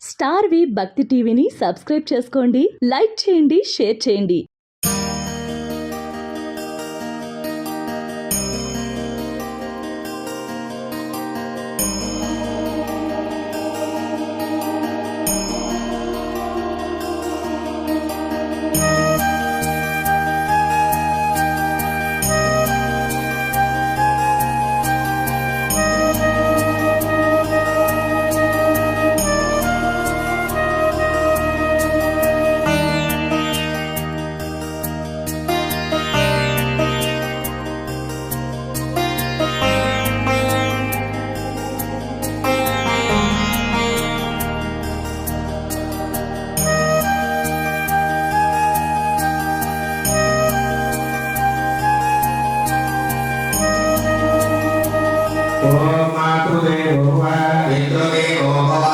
Star వి భక్తి టీవీని subscribe చేసుకోండి, లైక్ చేయండి, షేర్ చేయండి. मातृदेवो भव पितृदेवो भव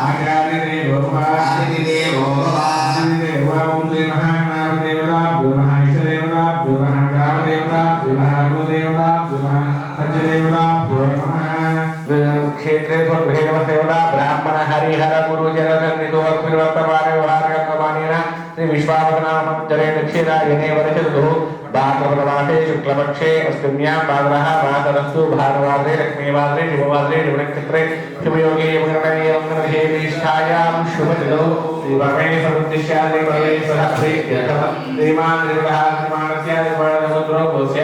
आचार्यदेवो भव अतिथिदेवो भव अतिथिदेवो ओम श्री महागणाधिपतेभ्यो महाईशदेवताभ्यो महाकामदेवताभ्यो महागुरुदेवताभ्यो महासत्यदेवताभ्यो नमः। क्षेत्रे त्वद्भेदवदेवता ब्राह्मण हरिहर गुरुजनसन्निधो अग्निवर्तमाने व्यवहारकर्ममानेन श्री विश्वावसनामञ्जरे दक्षिणायने वर्षतु भाद्रपदमासे शुक्लपक्षे अष्टम्यां भाद्रः मातरस्तु भानुवासरे लक्ष्मीवासरे शिववासरे शिवनक्षत्रे शुभयोगे यमगणये यमगणहे निष्ठायां शुभतिथौ श्रीपरमेश्वरोद्दिश्यादि परमेश्वरप्रीत्यर्थं श्रीमान् निर्वहः श्रीमानस्य निर्वहणपुत्रो भवस्य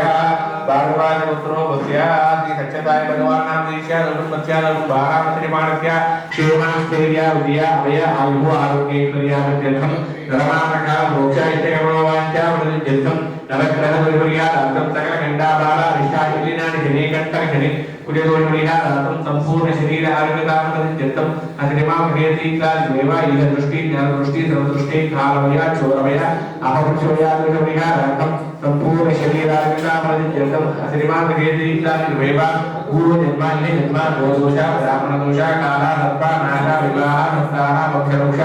भागवानपुत्रो भवस्य श्री सच्चिदाय भगवानां देश्या लघुपत्या लघुभारां श्रीमानस्य शिवमास्तेर्या विद्या अभय आयुः आरोग्यैश्वर्यामत्यर्थं धर्मामका मोक्ष इत्यकमोवाञ्चा वदन्त्यर्थं नवग्रहपरिवर्यादार्थं सकलखण्डाबाला अरिष्टायुलीनानि शनीकण्ठकशनि कुजदोषपरिहारार्थं सम्पूर्ण शरीर आरोग्यतामदन्त्यर्थं अग्रिमां क्रियतीकालमेव इह दृष्टि ज्ञानदृष्टि सर्वदृष्टि कालमय चोरमय अहंशोयादृशपरिहारार्थं सम्पूर्ण शरीर आरोग्यतामदन्त्यर्थं अग्रिमां क्रियतीकालमेव पूर्वजन्मानि जन्म गोदोष ब्राह्मणदोष काला सर्पा नागा विवाह संस्थाः मोक्षदोष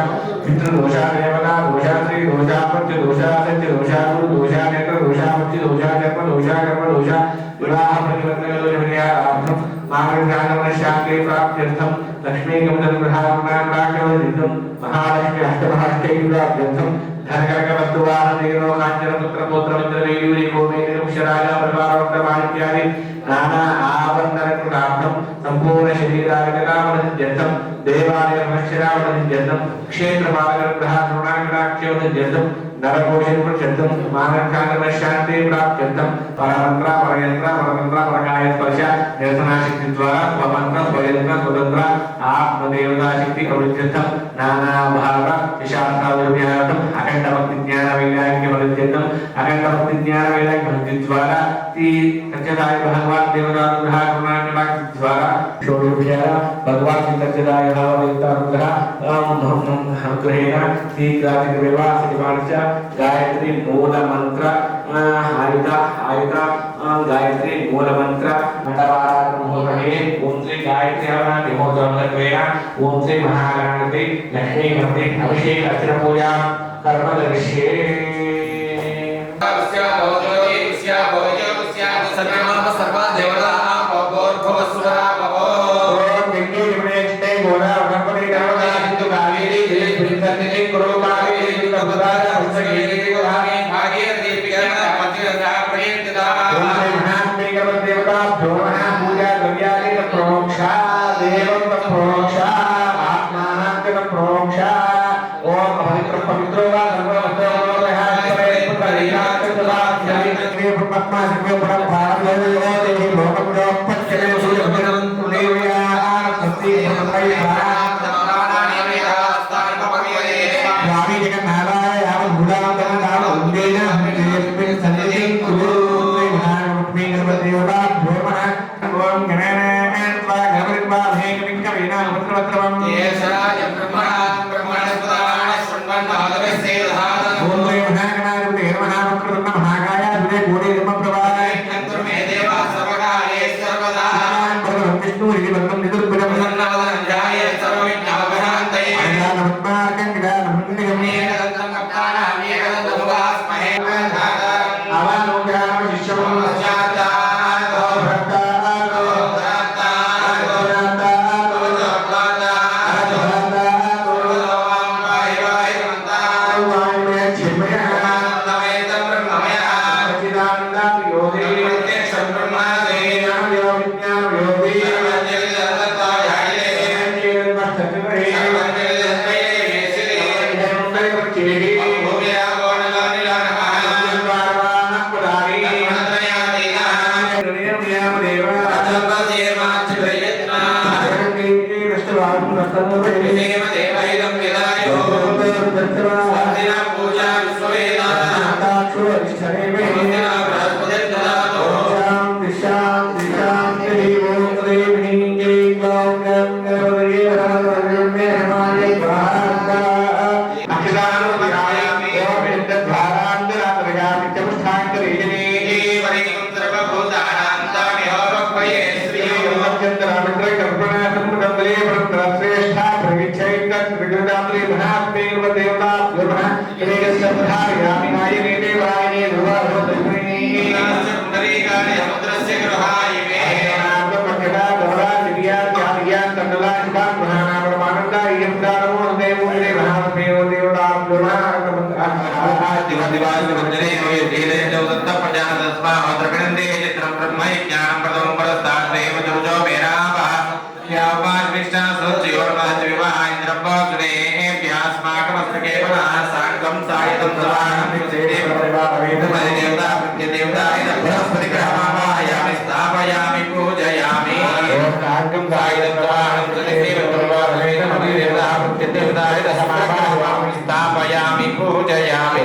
पितृदोष देवता दोष स्त्रीदोष पञ्चदोष सत्यदोष गुरुदोष नेत्रदोष मुक्तिदोष जन्मदोष कर्मदोष विवाह प्रतिबन्धकदोषपरिहारार्थं मार्गशान्ति प्राप्त्यर्थं लक्ष्मीकमलगृहाणां महालक्ष्मी अष्टमहाष्टैराभ्यर्थं धनकनकवस्तुवाहनेनो काञ्चनपुत्रपौत्रमित्रवैडूर्य गोमेन्द्रमुक्षराजा परिवारोक्तमानित्यादि नाना आवरणकृतार्थं सम्पूर्ण शरीरार्गतामनन्त्यर्थं देवालयमक्षरावनन्त्यर्थं क्षेत्रपालकग्रहाणकटाक्षवनन्त्यर्थं नरकोशप्रत्यर्थं मानवशान्ति प्राप्त्यर्थं परमन्त्र परयन्त्र परतन्त्र परकाय स्पर्श निरसनाशक्तिद्वारा स्वमन्त्र स्वयन्त्र स्वतन्त्र आत्मदेवताशक्ति प्रवृत्त्यर्थं नाना भाव विशाखावृत्यार्थं अखण्डभक्तिज्ञानवैराग्यवृत्त्यर्थं अखण्डभक्तिज्ञानवैराग्यवृत्तिद्वारा ती सच्चिदाय भगवान देवतानुग्रहाद्वारा षोडशोपचार भगवान सच्चिदाय भावदेवतानुग्रह अनुग्रहेण शीघ्रातिग्रहविवाह श्रीमानस्य गायत्री मूल मंत्र आयुध गायत्री मूल मंत्र मंडपारात्महोतये ओम श्री गायत्री हवनादि महोत्सववेन ओम श्री महागणाधिपति लक्ष्मी गणपति अभिषेक अर्चन पूजा कर्म करिष्ये। सर्वमाम सर्वा देवताः भवस्वरा भव ओम गंगे यमुने चिते गोदा गणपति नर्मदा सिंधु कावेरी जलेस्मिन् कुरु कावेरी गंगा उच्चगेरी गोदावरी भागीरथी पिता पतिरथा प्रयन्तिता ओम श्री महात्मे गणपति देवता भ्योमः पूजा द्रव्यादि प्रोक्षा देवं प्रोक्षा आत्मानां प्रोक्षा ओम पवित्र पवित्रो वा सर्ववस्तुभ्यः परिहारकृत्वा जलिते पद्मा सिंह परम देवी लोकप्रिय पच्चमे सूर्यभद्रं देवया आरती समन्वय स्वामी जगन्नाथाय याव भूलांतरं नाम उद्देन हमें सन्निधि कुरु महागणपति देवता भ्योमः ओम गणेन त्वा गणपतिर्वा भेकमिङ्कवेना मंत्रवत्रवं येषाय ब्रह्मणस्पदाय शृण्वन्नादवस्य धातु ओम श्री महागणाधिपते नमः वक्रतुण्ड महाकाय दुर्गे कोटि ब्रह्मप्रभाय मे देवा सर्वकाले सर्वदा विष्णु हरिवन्दं निदुर्भुजं प्रसन्नवदनञ्जाय सर्वविघ्नोपशान्तये अजानवत्मार्गं गजानन्दगम्ये एकदन्तं कप्तानाम् एकदन्तमुपास्महे अवानोग्याम शिष्यं जातातो भक्तातो रात्रि महात्मे देवता ब्रह्म वेदस्य प्रधारयामि नायके देवायने भगवान् सुंदरीकानि समुद्रस्य गृहाय मे मध्यदा गौरा दिव्या ध्याया तंडला शिवान महाना परमानंदा यमदारो देवो महात्मे देवता ब्रह्म दिवादिवास मंदिरे वे धीरे देवदत्त प्रजातस्मा द्रविणन्दे चित्रं ब्रह्म ज्ञानं प्रदं परस्तादेव जुजो मेरावा यावान् विष्णा सच्चियोर्नाथ विवाह इंद्रपत्ने व्यासमाकमस्तके पुनः साङ्गं सायितं सवाहं विचेदे परिवारवेदमय देवता प्रत्यदेवता बृहस्पति ग्रहमावाहयामि स्थापयामि पूजयामि साङ्गं सायितं सवाहं विचेदे परिवारवेदमय देवता प्रत्यदेवता समावाहयामि स्थापयामि पूजयामि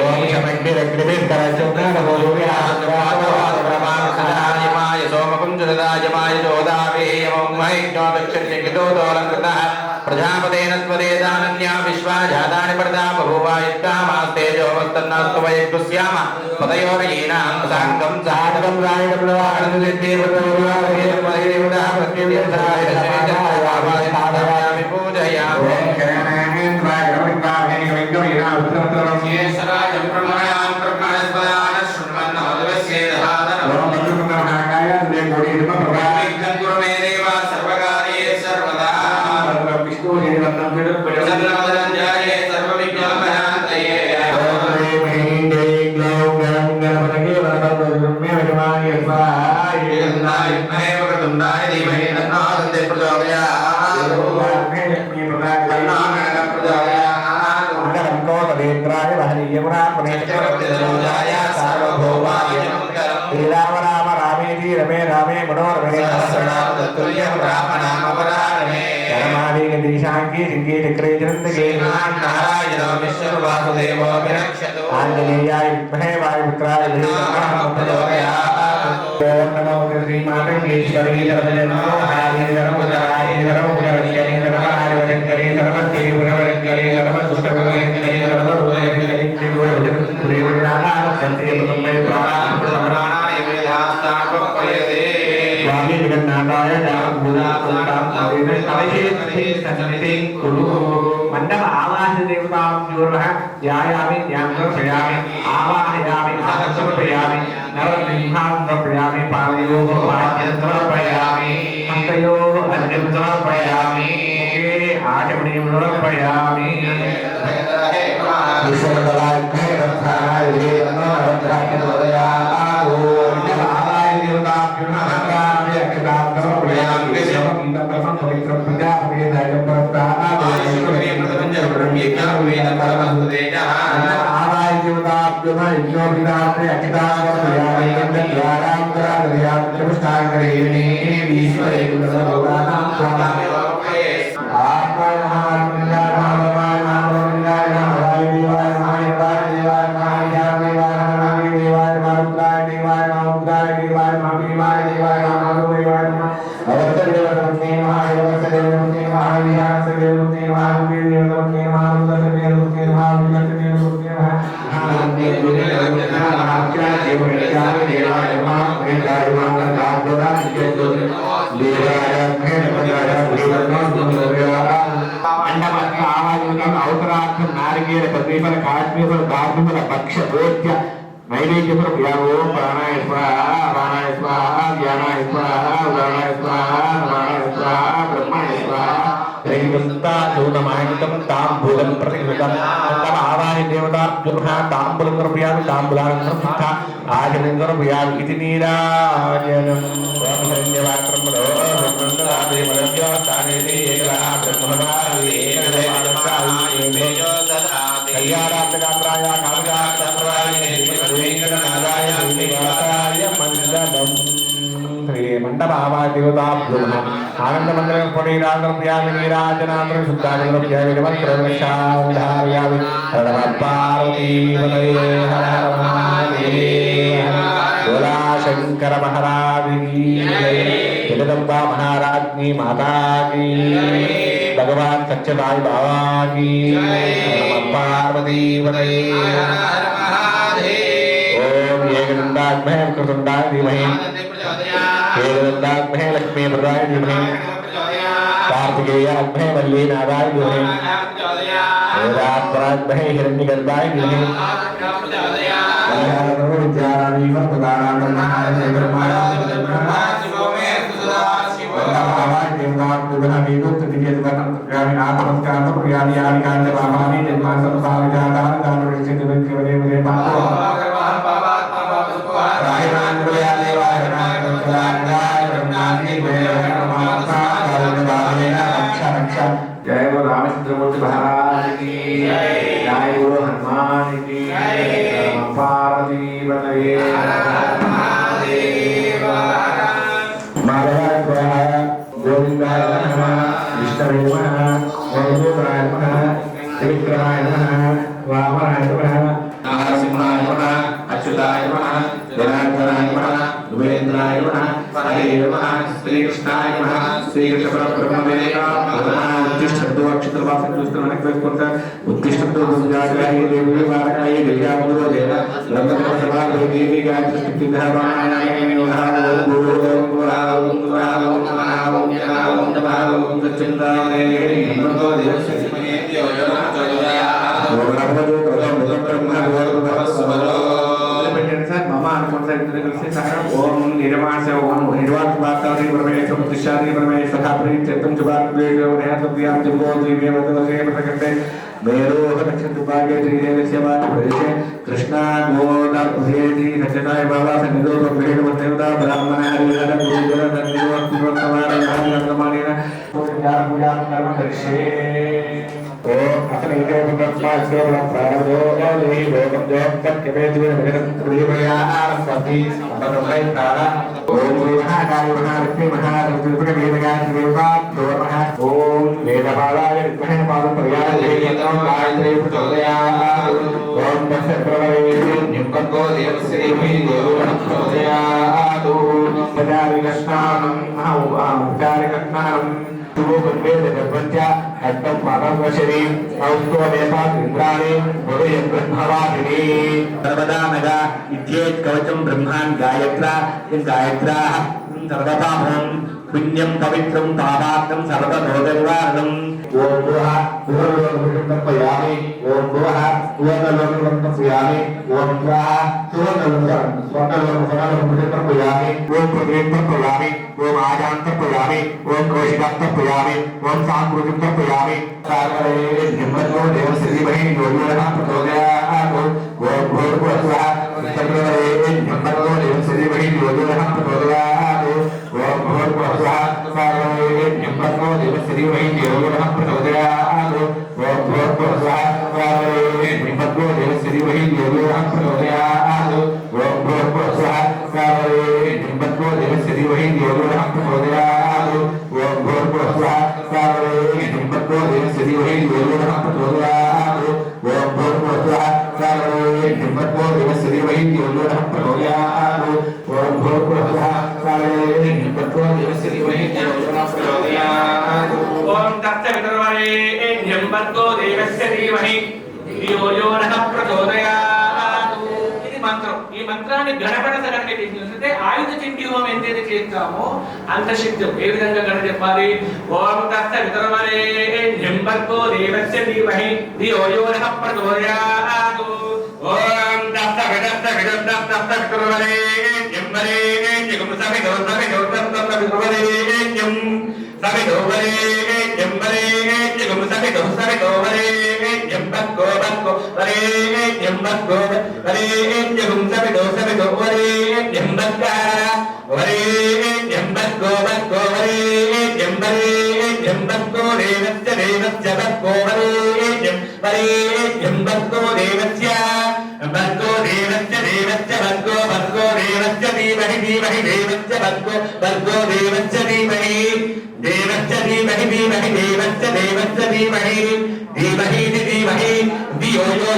य सोमकुञ्जदायमाय जोदावेयमैज्ञोदक्षिण्यकितोदोलङ्कृतः प्रजापतेन त्वदेदानन्या विश्वा जातानि पर्दा बभूवायुक्तामास्तेजोवस्तन्नास्तु वयग्स्याम पतयोरयेनां साङ्गं साधकं रायणप्रवाहनदेवताः पूजयामि येशराजं ब्रह्मणां ब्रह्मणस्पदान शृण्वन् नवद्वस्येदहादनं गुरु मे देवा सर्वकार्ये सर्वदा सर्वधनञ्जाये सर्वविघ्नोपशान्तये विघ्नाय वक्रतुण्डाय धीमहि तन्नो दन्ते प्रचोदयात् तन्नो प्रचोदयात् देन्द्राय वहनीयमुना पुनेश्वराय सार्वभौमाय श्रीराम राम रामेति रमे रामे मनोरमे तुल्यं रामनामपरारणे परमादिगदीशाङ्गी सिङ्गी चक्रे चरन्तके नारायणो विष्णुर्वासुदेवो विरक्षतु आञ्जनेयाय विद्महे वायुपुत्राय धीमहि प्रचोदयात् ॐ नमो श्रीमातङ्गेश्वरी सर्वजनो हरिहरमुदराय धर्मपुरवश्यनि धर्महारिवरङ्करे धर्मदेव पुरवरङ्करे धर्मसुतवरङ्करे स्वामी जगन्नाथाय मंडप आवाहन देवतां जोर्वः ध्यायामि ध्यानमर्पयामि आवाहयामि समर्पयामि नरसिंहां समर्पयामि पादयोः पाद्यं समर्पयामि हस्तयोः अर्घ्यं समर्पयामि आचमनीं समर्पयामि विश्वमंगलाय रक्षाय वेदनाय तोदयात् मंडप आवाहन देवतां जोर्वः ध्यायामि अक्षतां समर्पयामि समर्पितं पवित्रं पूजा वेदाय परताः आवाय देवताभ्यः यज्ञोपवीतार्थे अक्षताङ्गमयामि गन्धद्वारान्तरादयामि चतुष्टाङ्गरेणे ईश्वरे गुणसर्वदानां स्वामी आत्माय महालिङ्गाय महाभवाय महाभवलिङ्गाय महाभवाय देवाय महादेवाय देवाय महादेवाय देवाय महारुद्राय देवाय महारुद्राय देवाय महादेवाय देवाय महादेवाय अवतरदेवते महादेवते महावीरासदेवते महावीरदेवते महारुद्रदेवते महावीरदेवते देवाय महादेवाय అవసరార్థం నారికేల ప్రదీపల కాశ్మీర దార్మికుల భక్ష భోజ్య నైవేద్యములు వ్యావో ప్రాణాయ స్వాహ ప్రాణాయ స్వాహ ధ్యానాయ స్వాహ ఉదానాయ స్వాహ నమాయ స్వాహ బ్రహ్మాయ స్వాహ ైకం తాంబూలం ప్రతిగృతం ఆవాహి దేవతాభ్యుర్హ తాంబూలం సమర్పయామి తాంబూలానంతరం సిద్ధ ఆచమనం సమర్పయామి ఇది నీరాజనం మండప ఆవాహ దేవతాభ్యో ఆనందమంగళం పునీరాంధ్రప్యామి నీరాజనాంధ్ర శుద్ధానంద్రప్యామి నమస్కారయామి పార్వతీపతయే హర హర మహాదేవ శంకర మహారాజీ జగదంబా మహారాజ్ఞి మాతాకి భగవాన్ సత్యసాయి బాబాకి పార్వతీపతయే ఓం ఏకదండాగ్మహే కృతుండాయ ధీమహి ఏకదండాగ్మహే లక్ష్మీ ప్రదాయ ధీమహి कार्तिकेयाग्महे वल्लीनागाय विमहे वेदात्मराग्महे हिरण्यगर्भाय विमहे जय बोलो रामचंद्रमूर्ति महाराज की जय बोलो हनुमान की पार्वती पतये माधवाय गोविंदाय नमः विष्णवे नमः गोविंदाय नमः त्रिविक्रमाय नमः वामनाय नमः नरसिंहाय नमः अच्युताय नमः जनार्दनाय नमः दुर्वेन्द्राय नमः हरे नमः श्रीकृष्णाय नमः श्रीकृष्ण परब्रह्मणे नमः उत्तिष्ठन्तु अक्षत्रवासं दुष्टमनक्वेस्पर्धा उत्तिष्ठन्तु दुर्गाय देवी वारकाय विद्यामोदेन ब्रह्मसभागे देवी गायत्री सिद्धिधर्माय नमः ओम निर्माण से ओम निर्वाण वातावरण परमेश्वर प्रतिष्ठानि परमेश्वर खापरि चेतन जुबान वेदो रहत व्याम जगो दिव्य वदवसे प्रकटे मेरो दक्षिण दुभागे त्रिदेव सेवा प्रदेशे कृष्णा गोदा उदेति सचनाय बाबा सन्निधो भेद वदेवता ब्राह्मण हरिहर गुरुजन धन्यो तिरुवत्तमार धर्ममानेन पूजा कर्म करिष्ये ओम असनेके ब्रह्मास्यो प्रारब्धो देहि भोगं जो तत्केवेद्वे भजनं त्रिभया आरस्वति ततोमै प्राण ओम महाकाय महालक्ष्मी महालक्ष्मी वेदगाय देवता दोर्मः ओम वेदपालाय विद्महे पादपर्याय देवता गायत्री प्रचोदयात् ओम दशप्रवरे निम्बको देवस्य धीमहि देवोऽनुप्रचोदयात् पदारिकस्नानं औपचारिकस्नानं वेदगर्भस्य हस्तं पादवशरी औष्ठवदेशात् इन्द्राणि भवेद्ब्रह्मवादिनी सर्वदा नगा इत्येत् कवचं ब्रह्मान् गायत्रा गायत्राः सर्वपापं पुण्यं पवित्रं पापात्मं सर्वदोषनिवारणम् ओम भुवः पूर्वलोकं तर्पयामि ओम भुवः पूर्वलोकं तर्पयामि ओम भुवः स्वर्णलोकं तर्पयामि ओम पृथ्वीं तर्पयामि ओम आजां तर्पयामि ओम कौशिकं तर्पयामि ओम सांकृतिं तर्पयामि सागरे निम्नो देवश्रीमहि योगिनः प्रचोदयात् ओम भूर्भुवः चन्द्रवरे निम्नो देवश्रीमहि योगिनः प्रचोदयात् ओम भूर्भुवः सागरे निम्नो देवश्रीमहि योगिनः प्रचोदयात् ओम भूर्भुवः सागरे निम्नो देवश्रीमहि योगिनः प्रचोदयात् ओम भूर्भुवः सागरे निम्नो देवश्रीमहि योगिनः प्रचोदयात् ओम भूर्भुवः सागरे निम्नो देवश्रीमहि योगिनः प्रचोदयात् ओम भूर्भुवः सागरे निम्नो देवश्रीमहि योगिनः प्रचोदयात् ओम भूर्भुवः सागरे निम्नो देवश्रीमहि योगिनः प्रचोदयात् ओम तत्सवितुर्वरेण्यं भर्गो देवस्य धीमहि धियो यो नः प्रचोदयात् ఇది మంత్రం ఈ మంత్రాన్ని గణపడ సగంగా చేసినట్లయితే ఆయుధ చింటి హోమం ఎంతైతే చేస్తామో అంత శక్తి ఏ విధంగా గణ చెప్పాలి ఓం తత్సవితుర్వరేణ్యం భర్గో దేవస్య ధీమహి ధియో యో నః ప్రచోదయాత్ ఓం తత్సవితుర్వరేణ్యం వరేణ్యం సవితుర్వరేణ్యం సవితుర్వరేణ్యం వరేణ్యం సవితుర్వరేణ్యం భర్గో వరేణ్యం భర్గో వరేణ్యం సవితుర్వరేణ్యం వరేణ్యం భర్గో వరేణ్యం భర్గో దేవస్య భర్గో వరేణ్యం భర్గో దేవస్య భర్గో దేవస్య ధీమహి దేవస్య భర్గో దేవస్య ధీమహి దేవస్య ధీమహి ధియో యో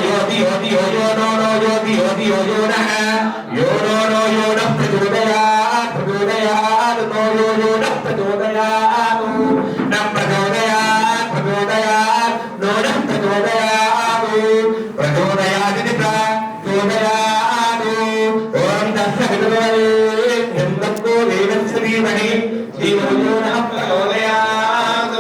నో నః యో నః ప్రచోదయాత్ నో యో నః ప్రచోదయాత్ నః ప్రచోదయాత్ నో నః ప్రచోదయాత్ ప్రచోదయాత్ ఓం తత్సవితుర్వరేణ్యం భర్గో దేవస్య ధీమహి ధియో యో నః ప్రచోదయాత్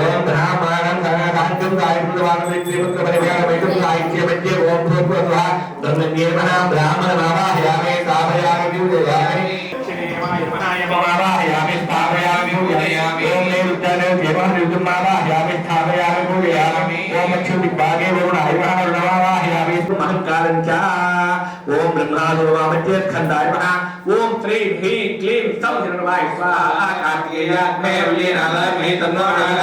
ఓం బ్రాహ్మణం సనాకాంతం గాయత్రివారం విత్రిపుత్ర పరివార వైతం సాహిత్య మధ్య ఓం భూర్భువః బ్రహ్మణ్యేమః బ్రాహ్మణ మావాహయామి స్థాపయామి పూజయామి మావాహయామి స్థాపయామి పూజయామి ఓం నైరుత్యానే దేవానిరుద్ధం మావాహయామి స్థాపయామి పూజయామి ఓం అక్షు విభాగే వరుణాయ వరుణమావాహయామి మహంకారం చ ఓం బ్రహ్మాదుర్వామధ్య ఖండాయ నమః ఓం శ్రీం హ్రీం క్లీం సౌజన్యవాయ స్వాహా కార్తికేయాగ్నే విలీనాలమే తన్నోరః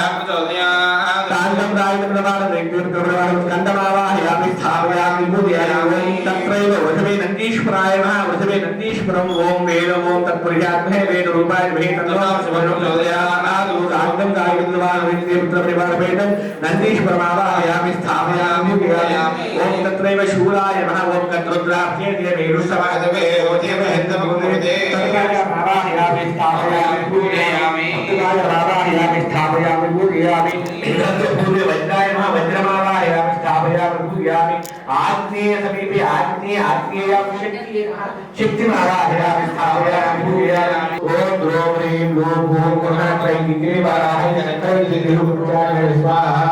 తాండం రాయితం ప్రవాదం వ్యక్తిం ప్రవాదం కండమావాహయామి స్థాపయామి పూజయామి ఓం తత్రైవ వృషభే నందీశ్వరాయ నమః వృషభే నందీశ్వరం ఓం వేద ఓం తత్పురుషాగ్నే వేద రూపాయ మే తన్నోరః తాండం రాయితం ప్రవాదం వ్యక్తిం ప్రవాదం నందీశ్వరమావాహయామి స్థాపయామి పూజయామి ఓం తత్రైవ శూలాయ నమః ఓం తద్రుద్రాభ్యే దేవే రుషభాదవే ఓజేవ హిందముదే తత్కాయ మావాహయామి స్థాపయామి పూజయామి తత్కాయ మావాహయామి స్థాపయామి పూజయామి పూజ వజ్రాయ నమః వజ్రమావాహయామి స్థాపయామి పూజయామి ఆగ్నేయ సమీపే ఆగ్నేయాం శక్తిమావాహయామి స్థాపయామి పూజయామి ఓం ద్రౌ హ్రీం లోం భూం పునః త్రైగితే వారాహయ జనకైతే నిరుపచాయ స్వాహా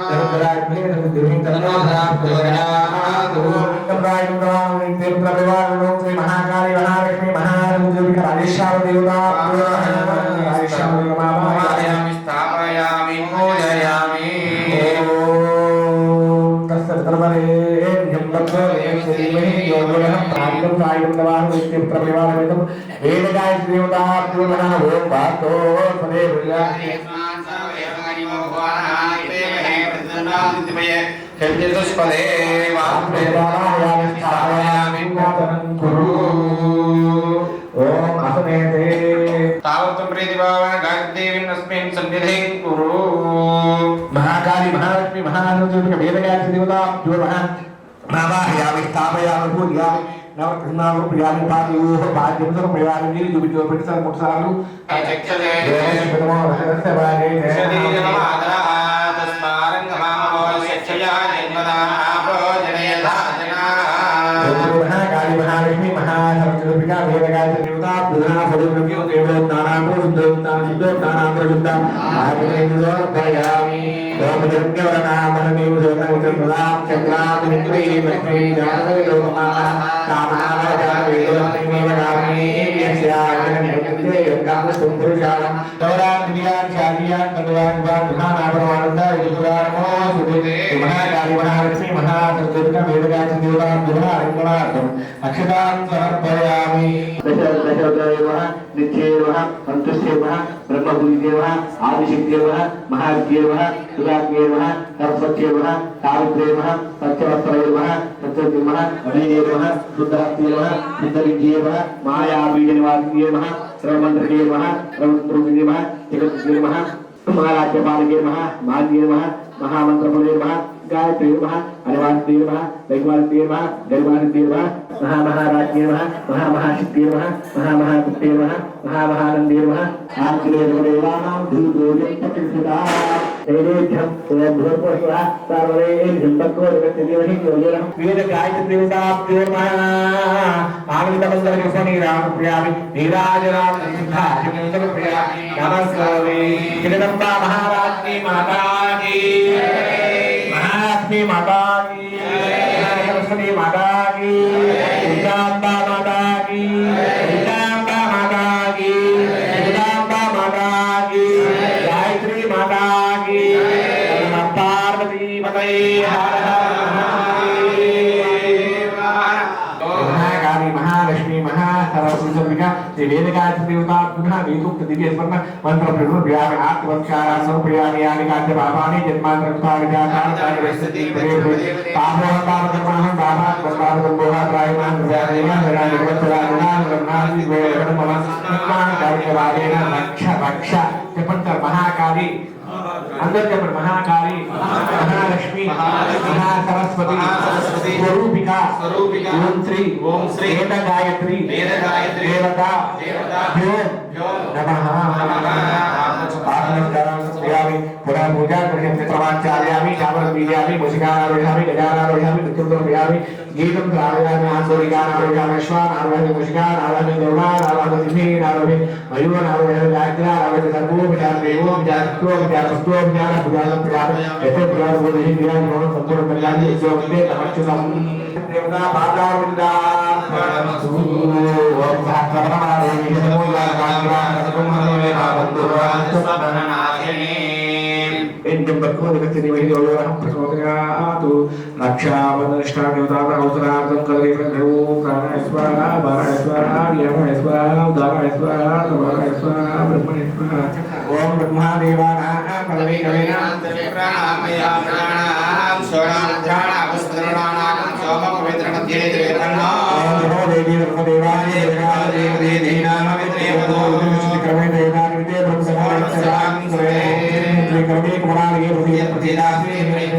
ధర్మరాజ్ఞే ధర్మదేవి తన్నోధరాం ప్రచోదయాత్ శ్రీ మహాకాళి మహాలక్ష్మి మహారంజలిక రాజేశ్వర దేవతా స్థాపయామి స్థాపయామి పూజయామి ఓం తస్సర్వరేణ్యం భక్తేం శ్రీమహి యోగనం ప్రాంతం సాయుధవాన్ విష్ణు ప్రవివారమిదం వేదగాయత్రి దేవతాభ్యో నమః ఓం వాతో సదే విజయామి చతుష్పదే వేదాయామి స్థాపయామి కురు ఓం అసనేతే తావత్ ప్రీతిభావన గాయత్రీం అస్మిన్ సన్నిధిం కురు మహాకాళి మహాలక్ష్మి మహానుజుడిక వేదగాయత్రి దేవతాభ్యో నమః మావాహయామి స్థాపయామి పూజయామి నవగ్రహాలు ప్రియామి పాదయోః పాద్యం సమయామి నీరుజుబితో పెట్టారు ముట్సాలు చక్షదే దేవో రహస్య వాగే శరీరమాదరా తస్మారం గమామో శక్షయా జన్మదాప్రోజనయధాజనా మహాకాళి మహాలక్ష్మి మహాసరస్వతిక వేదగాయత్రి దేవతాభ్యో సర్వవ్యో దేవతానామో శుద్ధోత్తానాంతరశుద్ధం ఆగ్నేయోర్భయామి ఓం జగద్గవరనామహమేవ సోతముచంద్రాం చక్రాం నిత్రీ లక్ష్మీ జానవే లోకమాన కామనావజావేదోనిమేవగామి యస్యాగ్నే యోగామస్తం పురుషాణం దౌరాన్ దివ్యాన్ శాలియాన్ తద్వాన్ మహానాభరమానంద యుగానమో సుదే మహాకాళి మహాలక్ష్మి మహాసరస్వతిక వేదగాయత్రి దేవతాభ్యో అరంగణార్థం అక్షతాం సమర్పయామి దశదేవః నిత్యేవః సంతుష్టేవః బ్రహ్మభూతిదేవః ఆదిశక్తిదేవః మహాదేవః సురాజ్ఞేవః సరస్వత్యేవః సావిత్రేవః సత్యవత్సరేవః సత్యదేవః అభిదేవః శుద్ధహస్తేవః సిద్ధవిద్యేవః మాయాబీజనివాసియేవః సర్వమంత్రదేవః సర్వమంత్రదేవః జగద్దేవః మహారాజ్యపాలకేవః మాధ్యేవః మహామంత్రపురేవః गायत्रीर्मः अनिवासिर्मः दैवासिर्मः दैवासिर्मः महामहाराज्ञेर्मः महामहाशक्तिर्मः महामहागुप्तेर्मः महामहानन्देर्मः आर्तिरेवदेवानां धूतोयं प्रतिष्ठिता नैवेद्यं ओम भूर्भुवः सर्वरेभ्यं भक्तोर्गतिर्महि योजनं वेद गायत्री देवताभ्यो नमः आनन्दमङ्गलकृष्णनीराम प्रियामि नीराजनाम सिद्धार्थ प्रियामि नमस्कारे जगदम्बा महाराज्ञी माता की महालक्ष्मी माता की सरस्वती माता की दुर्गांबा माता की दुर्गांबा माता की दुर्गांबा माता की गायत्री माता की नमः पार्वती पतये हर हर महादेव महाकाली महालक्ष्मी महासरस्वती श्री वेदगायत्री देवता पुनः वेदोक्त दिव्य स्मरण मंत्र प्रभु व्याम आत्मवक्षारा समर्पयामि यानि कान्ते पापानि जन्मान्तरता विद्याकानि वैसति पापोह पापकर्मणः पापात् पापकर्मोह प्रायमान् व्याधेन निरानिवत्सराणां ब्रह्मादि वेदमम निर्माण कार्यवादेन रक्ष చెప్పండి మహాకాళి అందరూ చెప్పండి మహాకాళి మహాలక్ష్మి మహాసరస్వతి స్వరూపిక ఓం శ్రీ వేద గాయత్రి దేవతా నమః पुनः पूजा प्रवाचार्यामि चावल बीजामि मुसिकारोषामि गजानारोषामि मृत्युंदो प्रियामि गीतं गावयामि आसुरिगान आरोग्यामि विश्वान आरोग्यामि मुशिगान आरोग्यामि देवान आरोग्यामि सिंहीन आरोग्यामि मयूर आरोग्यामि जाग्रा आरोग्यामि सर्वो विचार देवो विचार सत्व विचार सत्व विचार पुराण पुराण ऐसे पुराण बोले ही ज्ञान मोहन संपूर्ण कल्याण जो के तमच्चुतम देवता बाधा वृंदा नमस्तु ओम भागवतमारे विष्णुया गांग्रा सकुमहने भावंतुरान सपननाथिनी इंद्रम बक्को निकतिनि वहि योगरहं प्रचोदयातु रक्षावनष्टा देवता अवसरार्थं कले प्रभु प्राणाय स्वाहा वाराय स्वाहा ज्ञानाय स्वाहा उदाराय स्वाहा समानाय स्वाहा ब्रह्मणे स्वाहा ओम ब्रह्मदेवानां पदवी कलेना प्राणामया प्राणां सोणां पुष्करणानां सोम पवित्र मध्ये देवन्नो नमो देवी ब्रह्मदेवाय देवादेवी दीनामवित्रेवतो विष्णुक्रमे देवानिते ब्रह्मसमानस्यां स्वे क्रमे कुमारये भूये प्रतिदासे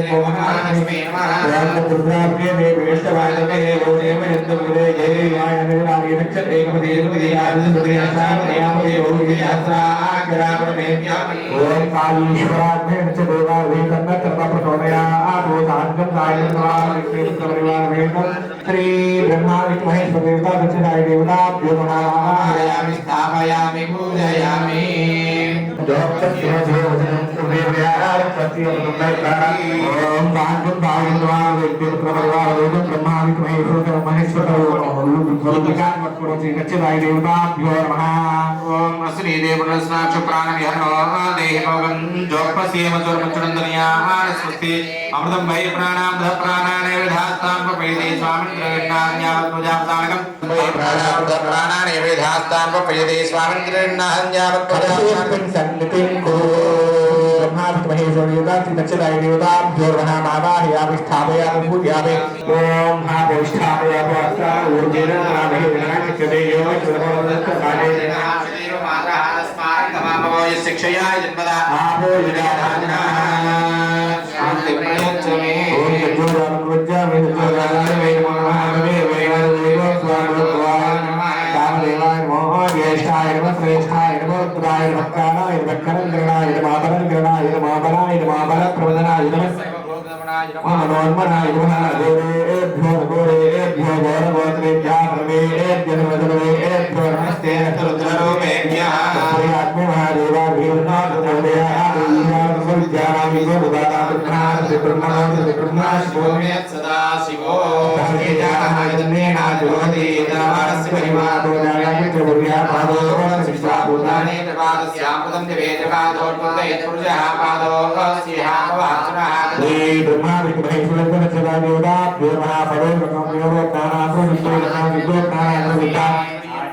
कोमहानस्मे नमः रुद्राभ्ये देवेष्टवाय तमे देव यन्तमुदे जय वायनरागे नक्षत्रे एकपदे ओम कालीश्वराभ्ये नक्षदेवाभ्ये तन्नकर्ता प्रचोदयात् साङ्गं कायं श्री ब्रह्मा विष्णु महेश्वर देवता दक्षिणाय देवताभ्यो नमः स्थापयामि पूजयामि ओम साङ्गं कायं ब्रह्मा विष्णु महेश्वर दक्षिणाय देवताभ्यो नमः ओम श्री देवरस्नाक्ष प्राणविहरणो देहि भोगं जोपस्येम जोर्मचुनन्दनिया स्वस्ति अमृतं वै प्राणामृत प्राणाने विधास्तां पपैते स्वामिन् गृह्णान्यावत् पूजापदानकं वै प्राणामृत प्राणाने विधास्तां पपैते स्वामिन् गृह्णान्यावत् पूजापदानकं सन्निधिं कुरु ब्रह्मा विष्णु महेश्वर देवता दक्षिणाय देवताभ्यो नमः मावाहयामि स्थापयामि पूजयामि ओम हापोष्ठापयामि अस्ता ऊर्जेन नामहि विनाशक्यते योग चरमोदत्तकाले शिक्षया जन्मदा आपो विराजना शान्ति प्रयोज्यमे ओम यज्ञोदानं वज्जामि यज्ञोदानं वेदमहानवे वेददेव स्वामित्वाय नमः कामदेवाय नमः ज्येष्ठाय नमः श्रेष्ठाय नमः रुद्राय नमः कालाय नमः करंगरणाय नमः परंगरणाय नमः बलाय नमः बलप्रवदनाय नमः मनोन्मनाय नमः देवेभ्यो गोरेभ्यो गौरगोत्रेभ्यः सर्वेभ्यो नमस्तेभ्यो नमस्ते रुद्ररूपेभ्यः महादेवाभ्यो सदा शिवो ज्योति दावारस्य परिवारो भूतानि प्रभातस्यामृतं दिवेद्रपादोर्पन्त यत्पुरुषः पादोऽस्यहामवाचनः ब्रह्मा विष्णु महेश्वर देवताभ्यो नमः परोक्षं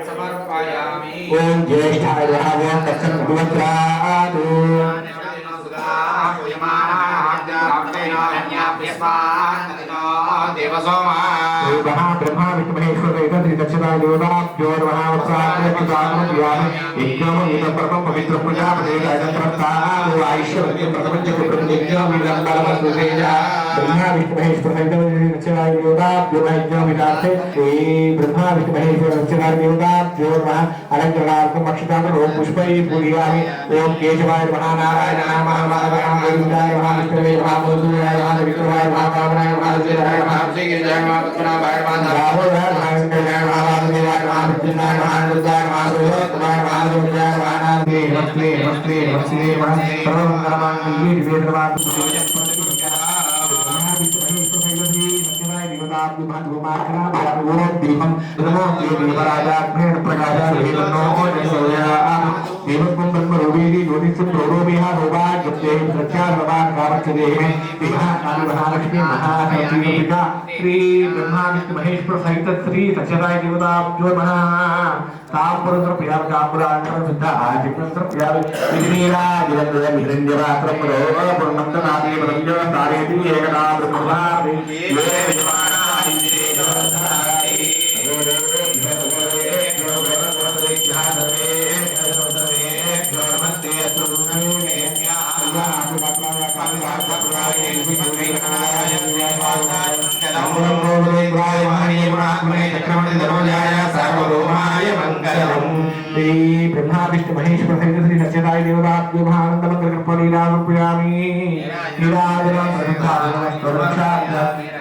समर्पयामि ओम ज्येष्ठाय नमः ओम दक्षिण भगवत्रादु ब्रह्मा विष्णु महेश्वर दक्षिणाय देवताभ्यो नमः प्रथम पवित्र प्रजापते ब्रह्मा विष्णु महेश्वर दक्षिणाय देवताभ्यो ब्रह्मा विष्णु महेश्वर दक्षिणाय देवताभ्यो नमः अलंकरणार्थं अक्षतां ओम पुष्पै पूजयामि ओम केशवाय नमः नारायण नामः गोविन्दाय नमः विष्णवे नमः मधुसूदनाय नमः विष्णुवाय नमः वामनाय नमः जयाय नमः श्रीकृष्णाय नमः पद्मनाभाय नमः राहुलाय नमः शंकराय नमः वासुदेवाय नमः विष्णुनाय नमः रुद्राय नमः सुयोत्तमाय नमः गोविन्दाय नमः नमस्ते नमस्ते नमस्ते नमस्ते नमः सर्वमङ्गलमाङ्गल्ये शिवे सर्वार्थसाधके देवत्वं ब्रह्मरूपेति ज्योतिषं प्रोरोपेह भोगाज्ञप्ते प्रत्यार्भवान् कामच्छदेहि महाकाली महालक्ष्मी महासरस्वती श्री ब्रह्मा विष्णु महेश्वर सहित श्री सत्यदाय देवताभ्यो नमः तापुरंद्र प्रिया कापुरांतर सिद्ध आजिपंत्र प्रिया विघ्नेराजिरंद्र हिरण्यवात्रं पुरमंतनादि ब्रह्मजो सारेति एकदा ब्रह्मवारि ये विद्वानादि ब्रह्मा विष्णु महेश्वर सहित श्री सत्यदाय देवताभ्यो आनंद मंगल कृपणीरामयामि निराजनं प्रसादनं सर्वक्षात्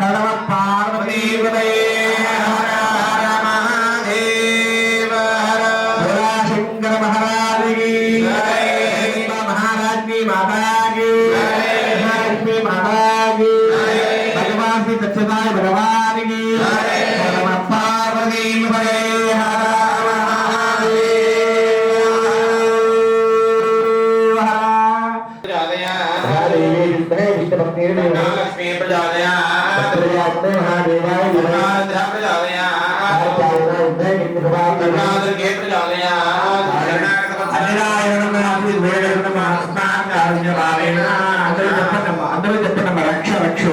सर्व पार्वती पार्वतीपतये हर हर महादेव हर शंकर महाराज की जय महाराज की माता की जय लक्ष्मी माता की जय भगवान श्री सच्चिदानंद भगवान की जय पार्वतीपतये हर लक्ष्मी प्रजालया महादेवाय महाद्रा प्रजालया दुर्गे प्रजालया అందరూ చెప్పండి రక్ష రక్షో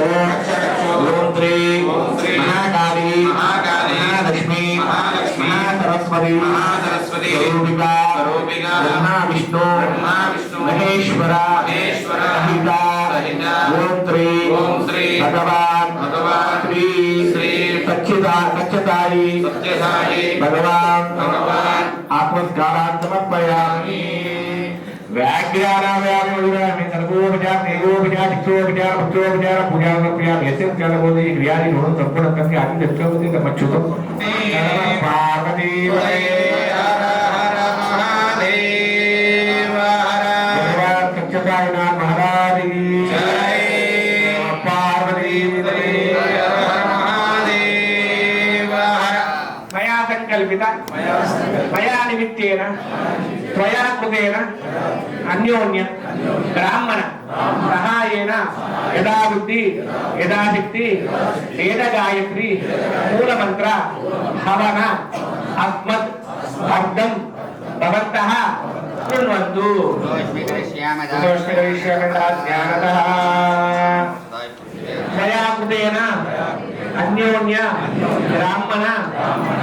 ఓం శ్రీ మహాకాళీ మహాలక్ష్మి మహాసరస్వతి స్వరూపిక బ్రహ్మ విష్ణు మహేశ్వర సహిత ఓం శ్రీ భగవాన్ శ్రీ సత్యసాయి భగవాన్ ఆత్మస్కారాన్ సమర్పయామి व्याख्यानाव्यामि सर्वोपचार नैवोपचार शिक्षोपचार पुत्रोपचार पूजा समर्पयामि यस्य उपचारबोधि क्रियादि गुणं संपूर्ण करके आदि दक्षोपति तमच्युतम् पार्वतीपतये हर हर महादेव हर भगवान सच्चिदानंद महाराज की जय पार्वतीपतये हर हर महादेव हर मया संकल्पित मया निमित्तेन त्वया कृतेन अन्योन्य ब्राह्मण सहायेन यदा बुद्धि यदा शक्ति वेद गायत्री मूल मंत्र हवन अस्मत् अर्थं भवन्तः शृण्वन्तु ज्ञानतः मया कृतेन अन्योन्य ब्राह्मण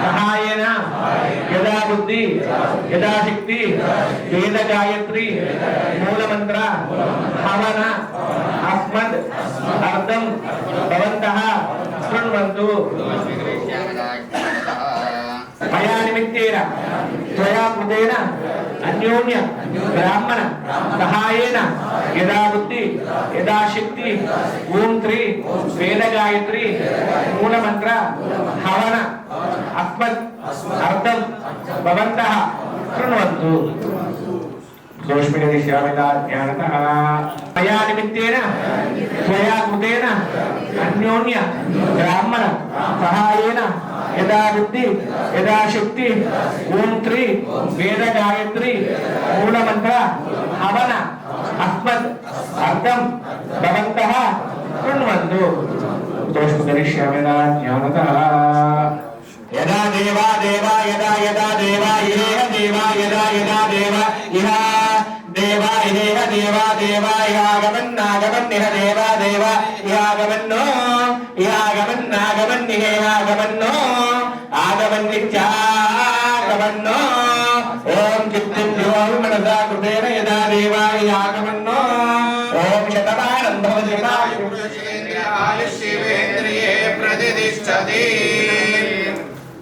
सहायेन यदा बुद्धि यदा शक्ति वेद गायत्री मूल मंत्र हवन अस्मत् अर्थं भवन्तः शृण्वन्तु मया निमित्तेन त्वया कृतेन अन्योन्य ब्राह्मण सहायेन यदा बुद्धि यदा शक्ति ओम श्री वेद गायत्री मूल मंत्र हवन अस्मत् अर्थं भवन्तः शृण्वन्तु ज्ञानतः मया निमित्तेन त्वया कृतेन अन्योन्य ब्राह्मण सहायेन यदा बुद्धि यदा शक्ति ओम श्री वेद गायत्री मूल मंत्र हवन अस्मत् अर्थं भवन्तः शृण्वन्तु ज्ञानतः यदा देवा देवा यदा यदा देवा इह देवा यदा यदा देवा इह देवा इह देवा देवा इहागमन्नागमन् इह देवा देवा इहागमन्नो इहागमन्नागमन् इहागमन्नो आगमन्नित्यागमन्नो ओम चित्तिभ्योऽपि मनसा कृतेन यदा देवा इहागमन्नो ओम शतमानं भवति आयुष्येन्द्रिये प्रतिष्ठति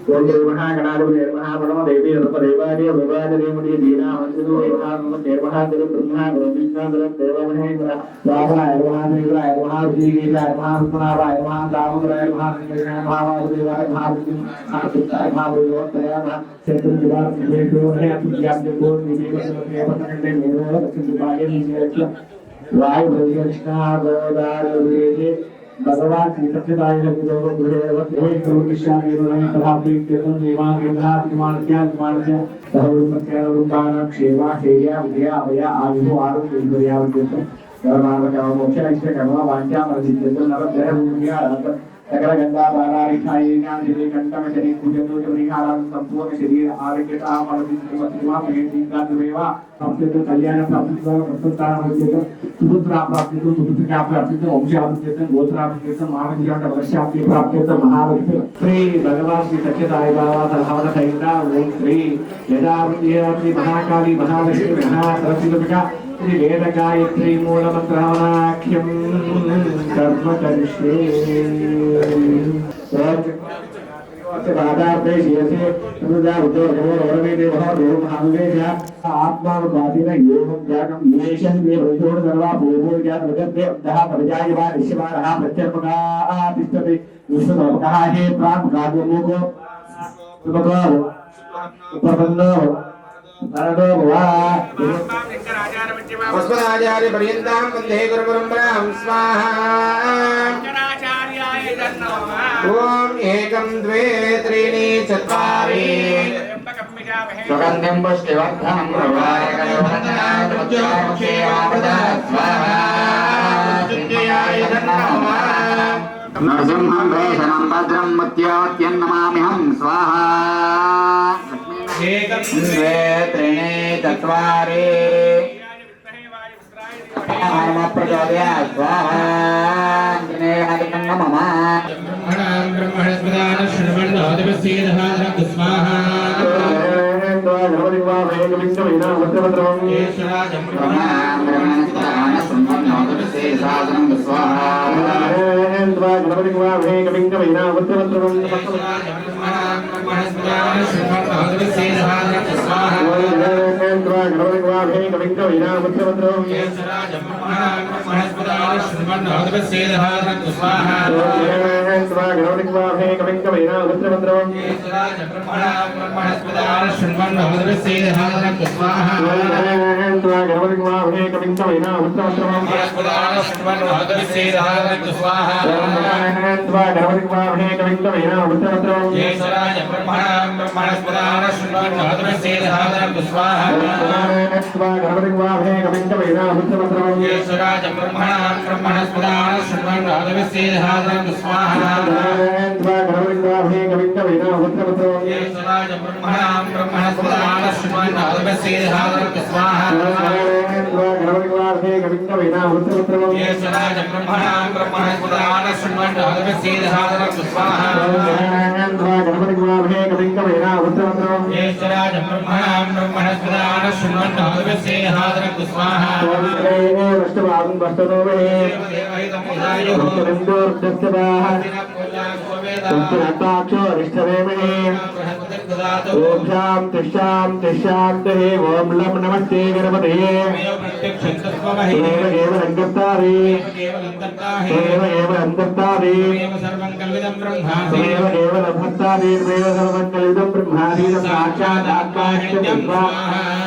ओम देव महागणाधिपते महागणो देवी रूपदेवादि विवाददेवदी दीना वंशो देवहादेव ब्रह्मा गुरुविष्णु देव महेंद्र रामाय महादेवाय महावीराय महात्माराय महादामोदराय महादेवाय महावासुदेवाय महाविष्णुताय महादेवताय सेतु विवाद विवेको है अतिज्ञान को निवेदन पतंगे मेरो सिद्धाय निवेश वायु भविष्यष्टा गोदारे भगवान श्री सच्चिदानंद गुरुदेव गुरु कृष्णाय तथापि केतन देवान विद्यात्मानस्य सहूर्मत्यारूपाणां क्षेमा श्रेया विद्या अभया आयुः आरोग्य ऐश्वर्यावृत्तिः कर्मावकाम मोक्षाइष्ट कर्म वाञ्छा प्रसिद्धिः नवग्रह भूमिया सकल गंगा बालारि छायेना दिवे कंठम शरीर पूजनो परिहारं संपूर्ण शरीर आरोग्यता परमितिमा प्रियंका देवा प्राप्तितो कल्याण प्राप्तितो प्रसन्नता होते सुपुत्र प्राप्तितो सुपुत्रिका प्राप्तितो वंशाभिवृद्धितो गोत्राभिवृद्धितो महाविद्याट वर्षाप्ति प्राप्तितो महाविद्य श्री भगवान श्री सच्चिदानंद बाबा सहावत सहिता ओम श्री यदा श्री महाकाली महालक्ष्मी महासरस्वती श्री वेद गायत्री मूल मंत्राख्यम कर्म करिष्ये अस्मदाचार्य पर्यन्तां वन्दे गुरुपरम्परां स्वाहा ॐ एकं द्वे त्रीणि चत्वारि सुगन्धिं पुष्टिवर्धनं नरसिंहं भेषणं भद्रं मत्योत्यन्नमाम्यहं स्वाहा एकं द्वे त्रीणि चत्वारि प्रचोदयात् स्वाहा नमः ब्रह्मणस्पदान श्रवणोदिवसीदहारक स्वाहा ओम लम नमस्ते गणपते एव रंगतारे एव अंततारे एव लभतारे एव सर्वं कलिदं ब्रह्मादि साक्षात् आत्माष्टं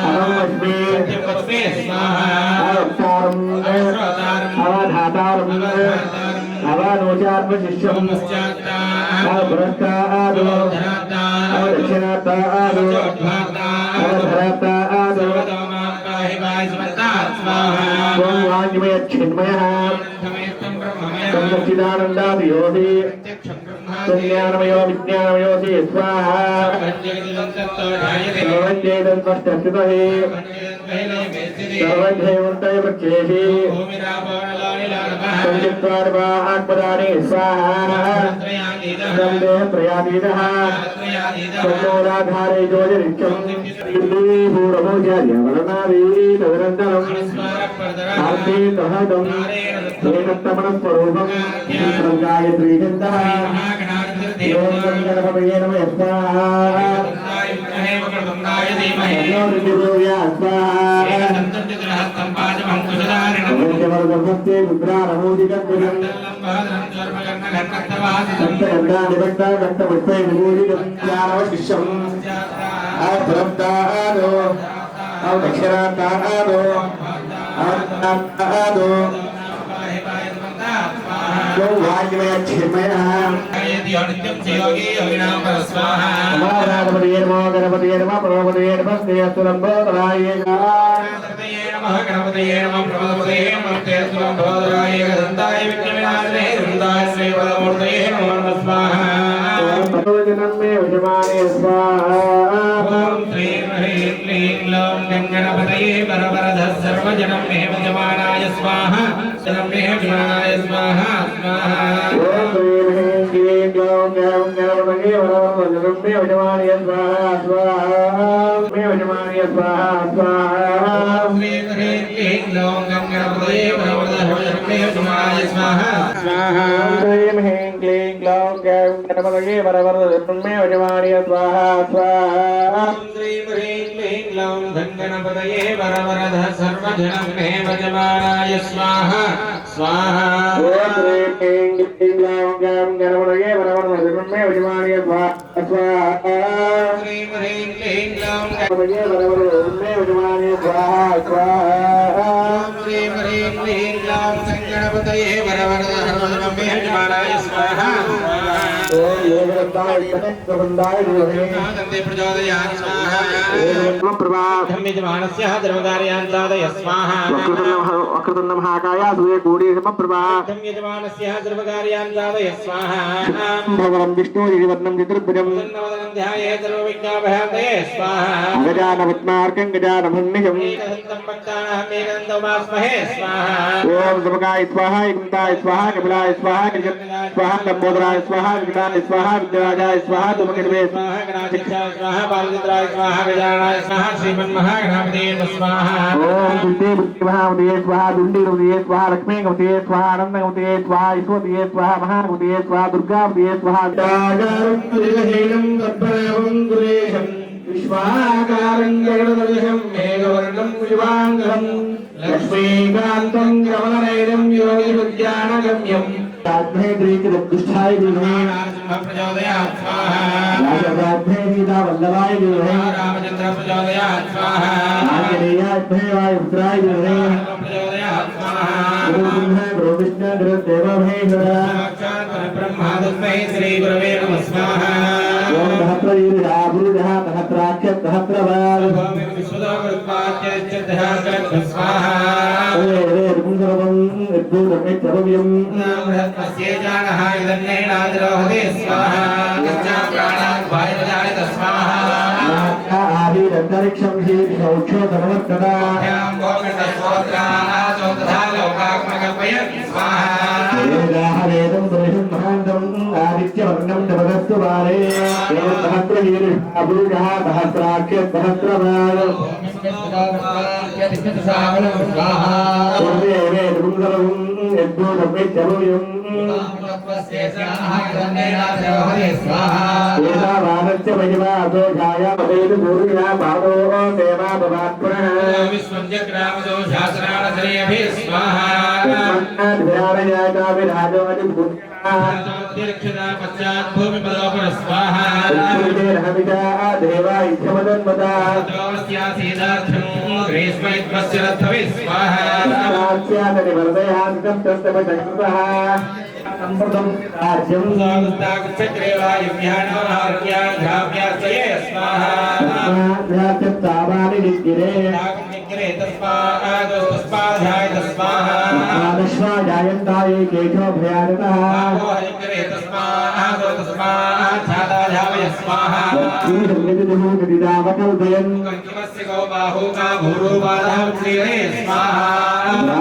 अरमस्मे अवतारं अवधातारं अवानोचार्मशिष्यं अवभ्रष्टादो अवदक्षिणातादो अवधरातादो त्वं वाङ्मय चिन्मयः त्वं सच्चिदानन्दादियोऽसि त्वं ज्ञानमयो विज्ञानमयोऽसि स्वाहा सर्वं चेदन्वष्टस्थितहि सर्वं जयवन्तय वृक्षेषि त्वं चित्वार्वा आत्मदानि स्वाहा त्वं देहत्रयातीतः त्वं मूलाधारे योजनित्यं पूर्वभोज्यार्यवर्णादि तदनन्तरं आर्ते दहदं एकत्तमनस्वरूपं तं गायत्री चिन्तः ॐ गणपतये नमः स्वाहा स्वाहा मुद्रारमोदिकं सर्वजनम मे यजमानाय स्वाहा जनम मे यजमानाय स्वाहा स्वाहा ओम ह्रीं क्लीं ग्लौं गं गणपतये जनम मे यजमानाय स्वाहा स्वाहा मे यजमानाय स्वाहा स्वाहा ओम ह्रीं क्लीं ग्लौं गं गणपतये जनम मे यजमानाय स्वाहा स्वाहा ओम ह्रीं क्लीं ग्लौं गं गणपतये वरवरदे वजमानय स्वाहा स्वाहा श्रीं ह्रीं क्लीं ग्लौं गणपतये वरवरद सर्वजनमे वजमानाय स्वाहा स्वाहा ओम ह्रीं क्लीं ग्लौं गणपतये वरवरदे वजमानय स्वाहा स्वाहा श्रीं ह्रीं क्लीं ग्लौं गणपतये वरवरदे वजमानय स्वाहा स्वाहा श्रीं ह्रीं क्लीं ग्लौं गणपतये वरवरद सर्वजनमे वजमानाय स्वाहा ओम योगरत्नाय प्रबंधाय तन्ते प्रचोदयात् स्वाहा ओम प्रभा धम्मिजमानस्य द्रवकार्यान्तादय स्वाहा वक्रतुण्ड महाकाय सूर्यकोटि समप्रभा धम्मिजमानस्य द्रवकार्यान्तादय स्वाहा भगवन् विष्णु गिरिवर्णं चतुर्भुजं तन्नवदनं ध्यायेत् सर्वविघ्नोपशान्तये स्वाहा गजाननपद्मार्कं गजाननभन्निकं एकदन्तं भक्तानां एकदन्तमास्महे स्वाहा ओम समकाय स्वाहा एकंताय स्वाहा कपिलाय स्वाहा स्वाहा लंबोदराय स्वाहा विकटाय स्वाहा विद्याराजाय स्वाहा धूमकेतवे स्वाहा गणाध्यक्षाय स्वाहा बालचन्द्राय स्वाहा गजाननाय स्वाहा श्रीमन्महागणाधिपतये स्वाहा ओम दुर्गे महावदये स्वाहा दुंडीवदये स्वाहा लक्ष्मीवदये स्वाहा आनंदवदये स्वाहा ईश्वरवदये स्वाहा महावदये स्वाहा दुर्गावदये स्वाहा दागरं तत्परं गुरेशं विश्वाकारं जगददृशं मेघवर्णं शुभाङ्गं लक्ष्मीकान्तं कमलनयनं योगिविज्ञानगम्यं दुष्टाय प्रचोदयात् स्वाहा वल्लभाय रामचन्द्र प्रचोदयात् स्वाहा पुत्राय प्रचोदयात् स्वाहा गुरु विष्णु गुरु देवो साक्षात् परब्रह्म तस्मै श्री गुरवे नमः स्वाहा ओम सहस्रवीर्याभूजः सहस्राक्षः सहस्रवाद विश्वदागुरुपाद्यश्चर्दहाकरं स्वाहा बृहत्मस्ये जानः इदन्नेनादिरोहते स्वाहा यच्चा प्राणान् वायुजालित स्वाहा आदिरन्तरिक्षं हि सौख्यो समवर्तता भ्यां गोकर्णस्तोत्राः तथा लोकात्मकल्पयन् स्वाहा वेदं पुरुषं महान्तम् आदित्यवर्णं जगदस्तु वारे सहस्रवीर्याभूजः सहस्राक्षः सहस्रवाद जायन्ताये केशो भयानतः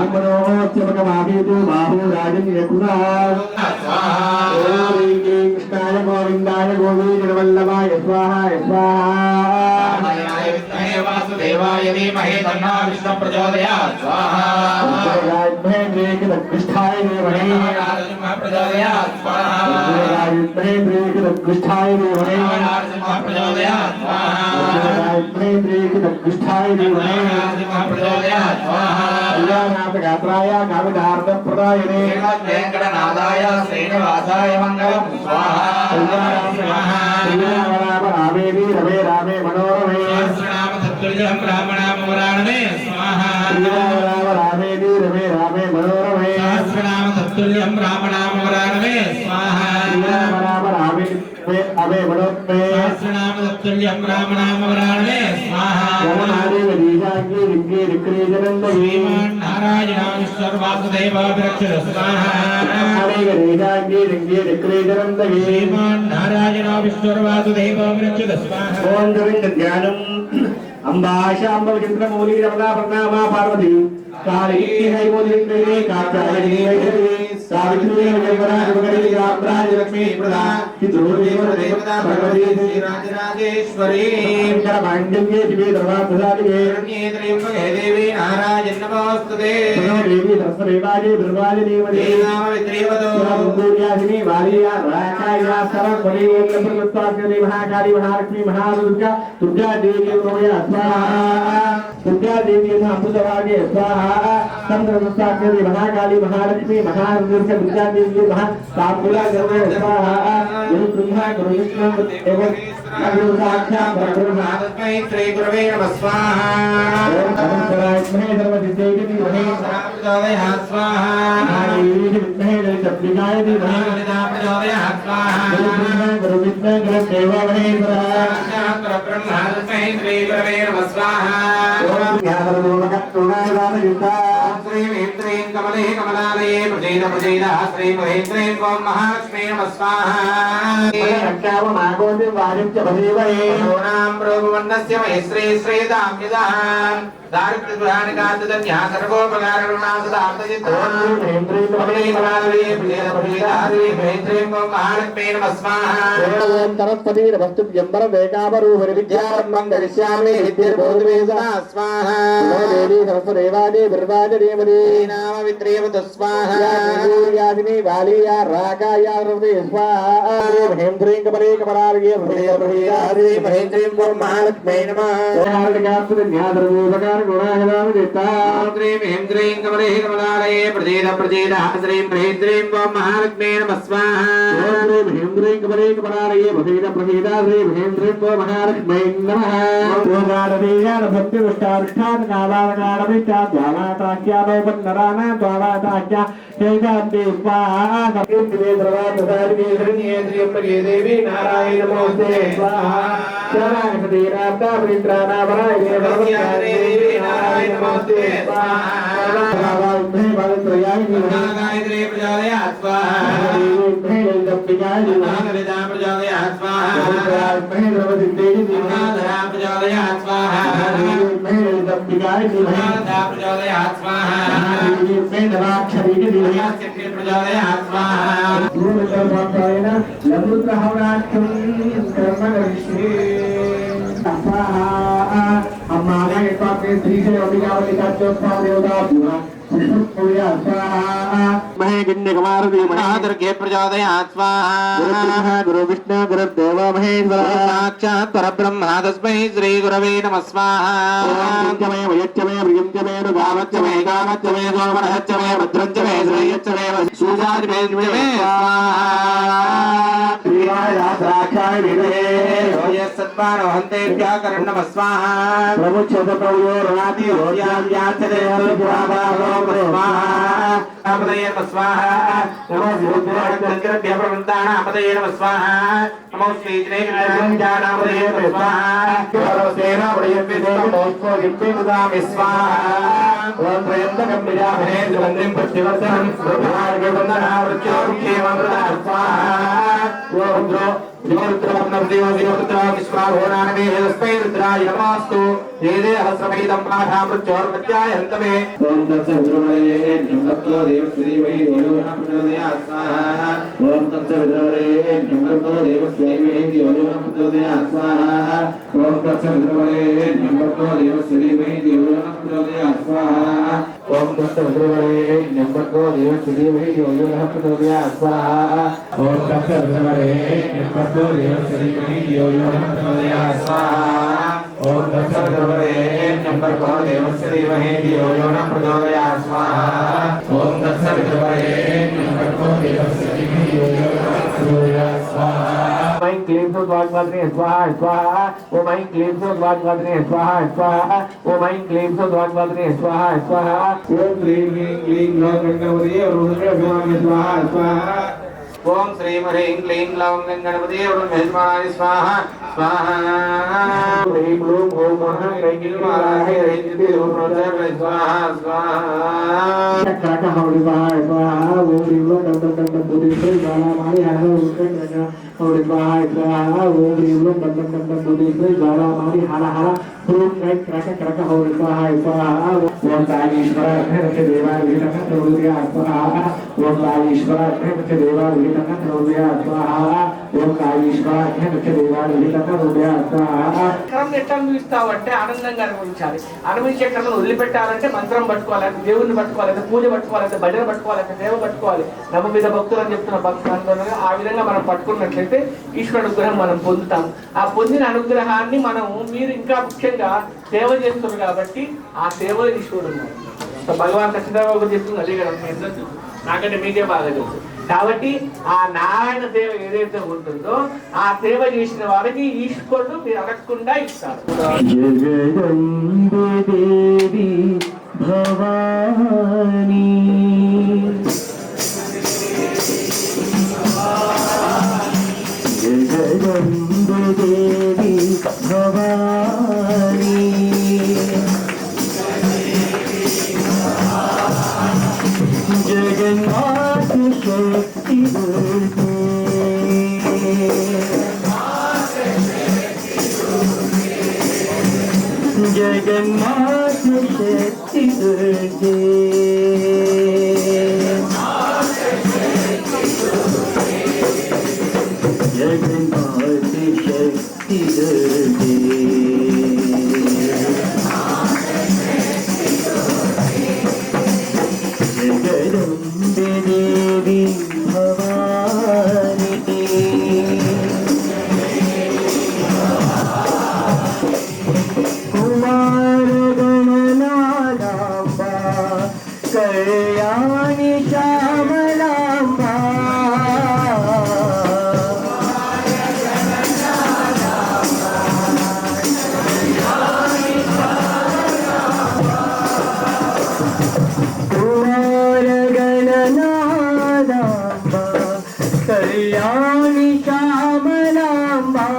ब्राह्मणोच्चमकमाभीतो बाहू राजन् यकुना कृष्णाय गोविन्दाय गोविन्दवल्लभाय स्वाहा स्वाहा वासुदेवाय धीमहि तन्नो विष्णुः प्रचोदयात् स्वाहा कृष्णाय देवहे प्रचोदयात् स्वाहा कृष्णाय देवहे प्रचोदयात् स्वाहा कृष्णाय देवहे प्रचोदयात् स्वाहा कल्याणाथगात्राय कामितार्थप्रदायिने वेङ्कटनाथाय श्रीनिवासाय मङ्गलं स्वाहा रामे वीरवे रामे मनोरमे सहस्रनाम तत्तुल्यं रामनाम वराणमे स्वाहा रामे वीरवे रामे मनोरमे सहस्रनाम तत्तुल्यं रामनाम वराणमे स्वाहा रामे अवे मनोरमे सहस्रनाम तत्तुल्यं रामनाम वराणमे स्वाहा श्रीमान् नारायणाश्वर वासुदेवाभिरक्षित स्वाहा श्रीमान् नारायणाश्वर वासुदेवाभिरक्षित स्वाहा ध्यानम् अंबाशांबचंद्रमौली रमणा प्रणामा पार्वती काली है मोदिनी काचायनी वैष्णवी सावित्री वैवराजवगरी रामराजलक्ष्मी प्रदा पितृदेव देवता भगवती श्री राजराजेश्वरी कर्माण्डव्ये दिव्ये धर्माप्रसादिके रण्येन्द्रियम्बके देवी नारायण नमोस्तुते देवी सरस्वतीवाजे दुर्वाजे देवते नाम विद्रेवतो गुरुयासिनी वालिया राकाया सरस्वती ओम प्रत्यास्ते महाकाली महालक्ष्मी महादुर्गा दुर्गा देवी नमः स्वाहा दुर्गा देवी अमृतवागे स्वाहा संप्रत्यास्ते महाकाली महालक्ष्मी महादुर्गा दुर्गा देवी महा तांबूला गर्भे स्वाहा गुरु ब्रह्मा गुरु विष्णु एवं गुरु साक्षात् परब्रह्म तस्मै श्री गुरवे नमः स्वाहा ओम अनंतराय सर्वसिद्धेहि धीमहि प्रचोदयात् स्वाहा विद्महे चक्रिकाय धीमहि प्रचोदयात् स्वाहा गुरु ब्रह्मा गुरु विष्णु गुरु देवो महेश्वरः साक्षात् परब्रह्म तस्मै श्री गुरवे नमः स्वाहा ओम ज्ञानरूपकत्वनायवामयुक्ता श्री वेत्रीं कमले कमलालये प्रसीद प्रसीद श्री महेन्द्रीं ओम महालक्ष्मी नमः स्वाहा रक्षावमागोदिं वारिं च भवेवहे ओणां ब्रह्मवन्नस्य महेश्री श्रीदाम्यदाम् दारिद्र्यगुहानिकान्तदन्या सर्वोपकारकरुणां सदार्थचित्तां महेन्द्रीं कमले कमलालये प्रसीद प्रसीद श्री महेन्द्रीं ओम महालक्ष्मी नमः स्वाहा ओम सरस्वती नमस्तुभ्यं वरदेकावरूपरिविद्यारम्भं करिष्यामि विद्याबोधवे सदा स्वाहा देवी सरस्वतीवाजे बिर्वाजे देवते नाम विद्रेवत स्वाहा यादिनी वालिया राकाया सर्वते स्वाहा महेन्द्रीं कमले कमलालये प्रसीद प्रसीद श्री महेन्द्रीं ओम महालक्ष्मी नमः न्यादरूपकार गुणाहदामि देता श्री महेन्द्रीं कमले कमलालये प्रसीद प्रसीद श्री महेन्द्रीं ओम महालक्ष्मी नमः स्वाहा श्री महेन्द्रीं कमले कमलालये प्रसीद प्रसीद श्री महेन्द्रीं ओम महालक्ष्मी नमः ओगारदेयान भक्तिविष्टानुष्ठान कालाकालविष्टा द्वामाताख्यानोपन्नराना द्वामाताख्या शैशान्ते स्वाहा सप्तमे सर्वार्थसारिके शरण्येन्द्रियम्बके देवी नारायण नमोस्ते स्वाहा शरणागते राधा परित्राणावराय देवी नारायण नमोस्ते स्वाहा गायत्री प्रचोदयात् स्वाहा दम्बिकाय ललिता प्रचोदयात् स्वाहा प्रचोदयात् स्वाहा दम्बिकाय प्रचोदयात् स्वाहा प्रचोदयात् स्वाहा गुरुदेवतायन लघुत्रहवनाख्यं कर्मकरिष्ये स्वाहा अम्माने पाके श्री से अभिगावली का चौथा देवता पूरा महादुर्गे प्रचोदयात् स्वाहा गुरु विष्णु गुरुदेव महेश्वर साक्षात् परब्रह्म तस्मै श्री गुरवे नमः स्वाहा ओम वयच्चमे प्रियंचमे गावच्चमे गावच्चमे सोमनहच्चमे भद्रंचमे श्रेयच्चमे सुजातिमे स्वाहा श्रीवाय साक्षाय विदे योयसत्पानो हन्तेभ्यः करणं नमः स्वाहा प्रभु चतुर्भुजो राति रोयां याचते हरपुराभावो स्वाहा स्वाहा नमो भूतभ्य प्रवृत्तानामदये नमः स्वाहा नमो श्रीजनेन्द्रानामदये नमः स्वाहा सेनापडयेभ्यो दिव्यमुदामि स्वाहा ओम प्रयन्तकं विजामहे सुगन्धिं प्रतिवर्तनं सुभार्गवन्दनावृत्योमुख्येममृता स्वाहा ओम रुद्राय नमस्तु ये सहस्रमेदं पाठामृत्योर्मध्यायन्तमे ओम तत्सवितुर्वरेण्यं भर्गो देवस्य धीमहि धियो न प्रचोदयात् स्वाहा ओम तत्सवितुर्वरेण्यं भर्गो देवस्य धीमहि धियो न प्रचोदयात् स्वाहा ओम तत्सवितुर्वरेण्यं भर्गो देवस्य धीमहि धियो न प्रचोदयात् स्वाहा ओम तत्सवितुर्वरेण्यं भर्गो देवस्य धीमहि धियो न प्रचोदयात् स्वाहा ओम तत्सवितुर्वरेण्यं भर्गो देवस्य धीमहि धियो न प्रचोदयात् स्वाहा ओम तत्सवितुर्वरेण्यं भर्गो देवस्य धीमहि धियो न प्रचोदयात् स्वाहा ओम तत्सवितुर्वरेण्यं भर्गो देवस्य धीमहि धियो न प्रचोदयात् स्वाहा ओम क्लीं सुद्वाग्वत्रे स्वाहा स्वाहा ओम क्लीं सुद्वाग्वत्रे स्वाहा स्वाहा ओम क्लीं सुद्वाग्वत्रे स्वाहा स्वाहा ओम क्लीं क्लीं क्लीं गणपति रुद्रभ्याम स्वाहा स्वाहा ओम श्री ह्रीं क्लीं लौं गणपति रुद्रभ्याम स्वाहा स्वाहा ह्रीं क्लीं ओम ह्रीं महाराहे ह्रीं रुद्रभ्याम स्वाहा स्वाहा चक्र हवि स्वाहा ओम ह्रीं दं दं दं बुद्धि ज्वाला मारी हर रुद्र हवि स्वाहा ओम ह्रीं दं दं दं बुद्धि ज्वाला मारी हर हर ओम क्रक क्रक हवि स्वाहा ओम कालीश्वराभ्य देवा विहितं त्रोद्या स्वाहा ओम कालीश्वराभ्य देवा विहितं त्रोद्या स्वाहा ओम कालीश्वराभ्य देवा विहितं त्रोद्या स्वाहा క్రమం ఎట్లా అనుభవిస్తావంటే ఆనందంగా అనుభవించాలి. అనుభవించే క్రమం వదిలిపెట్టాలంటే మంత్రం పట్టుకోవాలి, దేవుడిని పట్టుకోవాలి, పూజ పట్టుకోవాలి, భజన పట్టుకోవాలి, దేవ పట్టుకోవాలి. నమ్మ మీద భక్తులు అని చెప్తున్న భక్తులు ఆ విధంగా మనం పట్టుకున్నట్లయితే ఈశ్వరుడు అనుగ్రహం మనం పొందుతాం. ఆ పొందిన అనుగ్రహాన్ని మనం మీరు ఇంకా ముఖ్యంగా సేవ చేస్తున్నారు కాబట్టి ఆ సేవలో ఈశ్వరుడు ఉన్నారు. భగవాన్ సత్యనారాయణ చెప్తుంది అదే కదా, మీ అందరూ నాకంటే మీకే బాగా తెలుసు. కాబట్టి ఆ నారాయణ సేవ ఏదైతే ఉంటుందో ఆ సేవ చేసిన వారికి ఈశ్వరుడు మీరు అడగకుండా ఇస్తారు. జగదంబే దేవి భవాని జగదంబే దేవి భవాని జగన్నాథ శక్తి जगन्नाथ शक्ति दुर्गे जगन्नाथ शक्ति दुर्गे जगदम्बे देवी भवानी कल्याणी श्यामलांबा कुमार गणनादांबा कल्याणी श्यामलांबा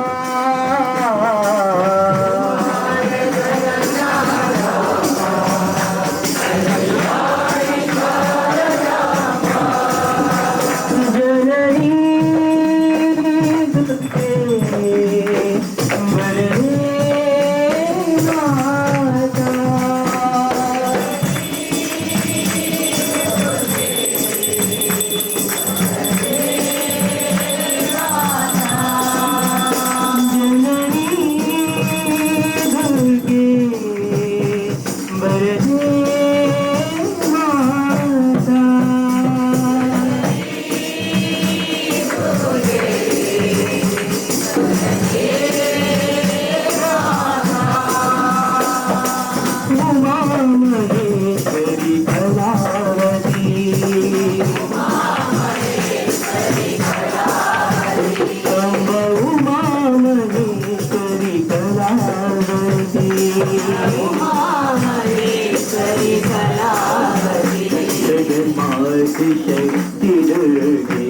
शक्ति दुर्गे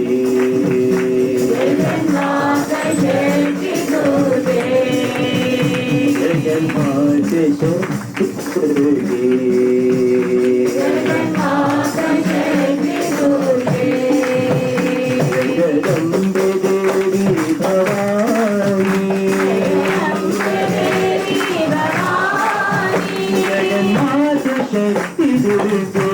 जगन्नाथ शक्ति दुर्गे जगन्नाथ शक्ति दुर्गे जगन्नाथ शक्ति दुर्गे जगदम्बे देवी भवानी जगन्नाथ शक्ति दुर्गे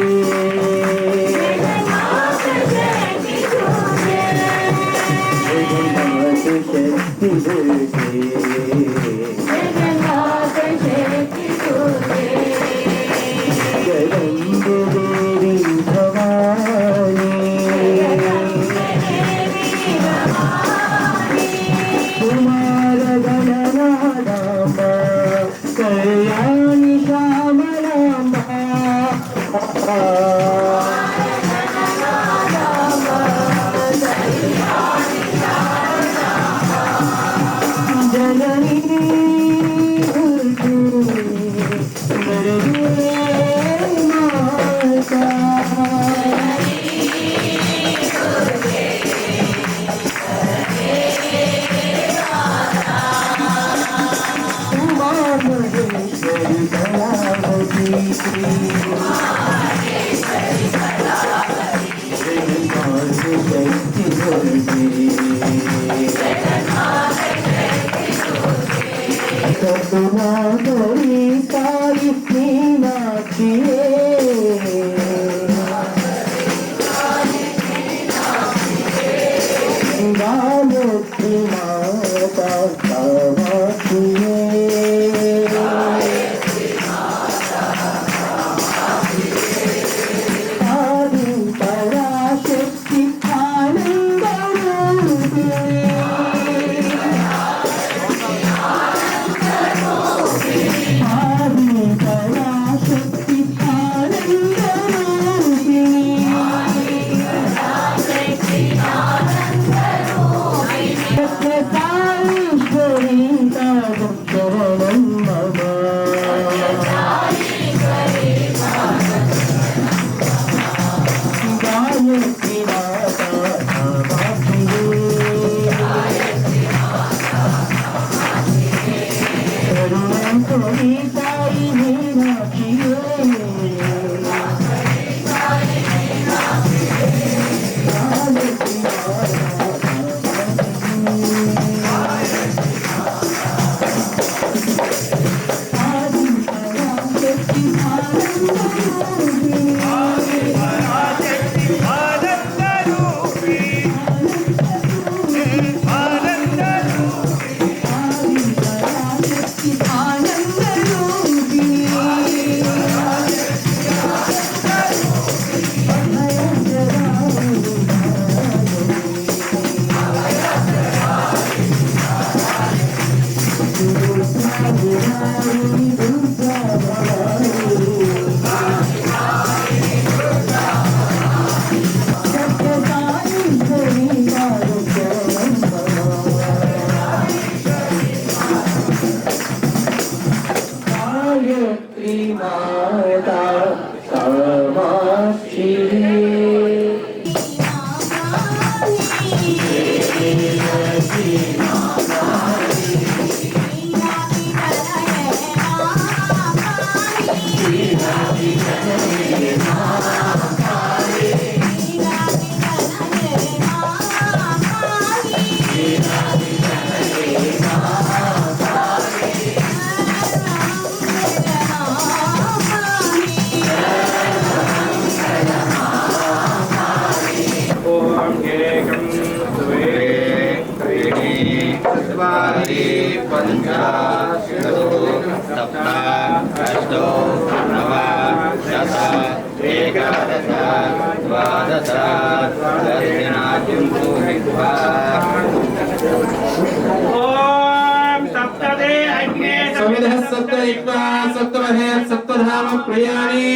सप्तधाम प्रियाणि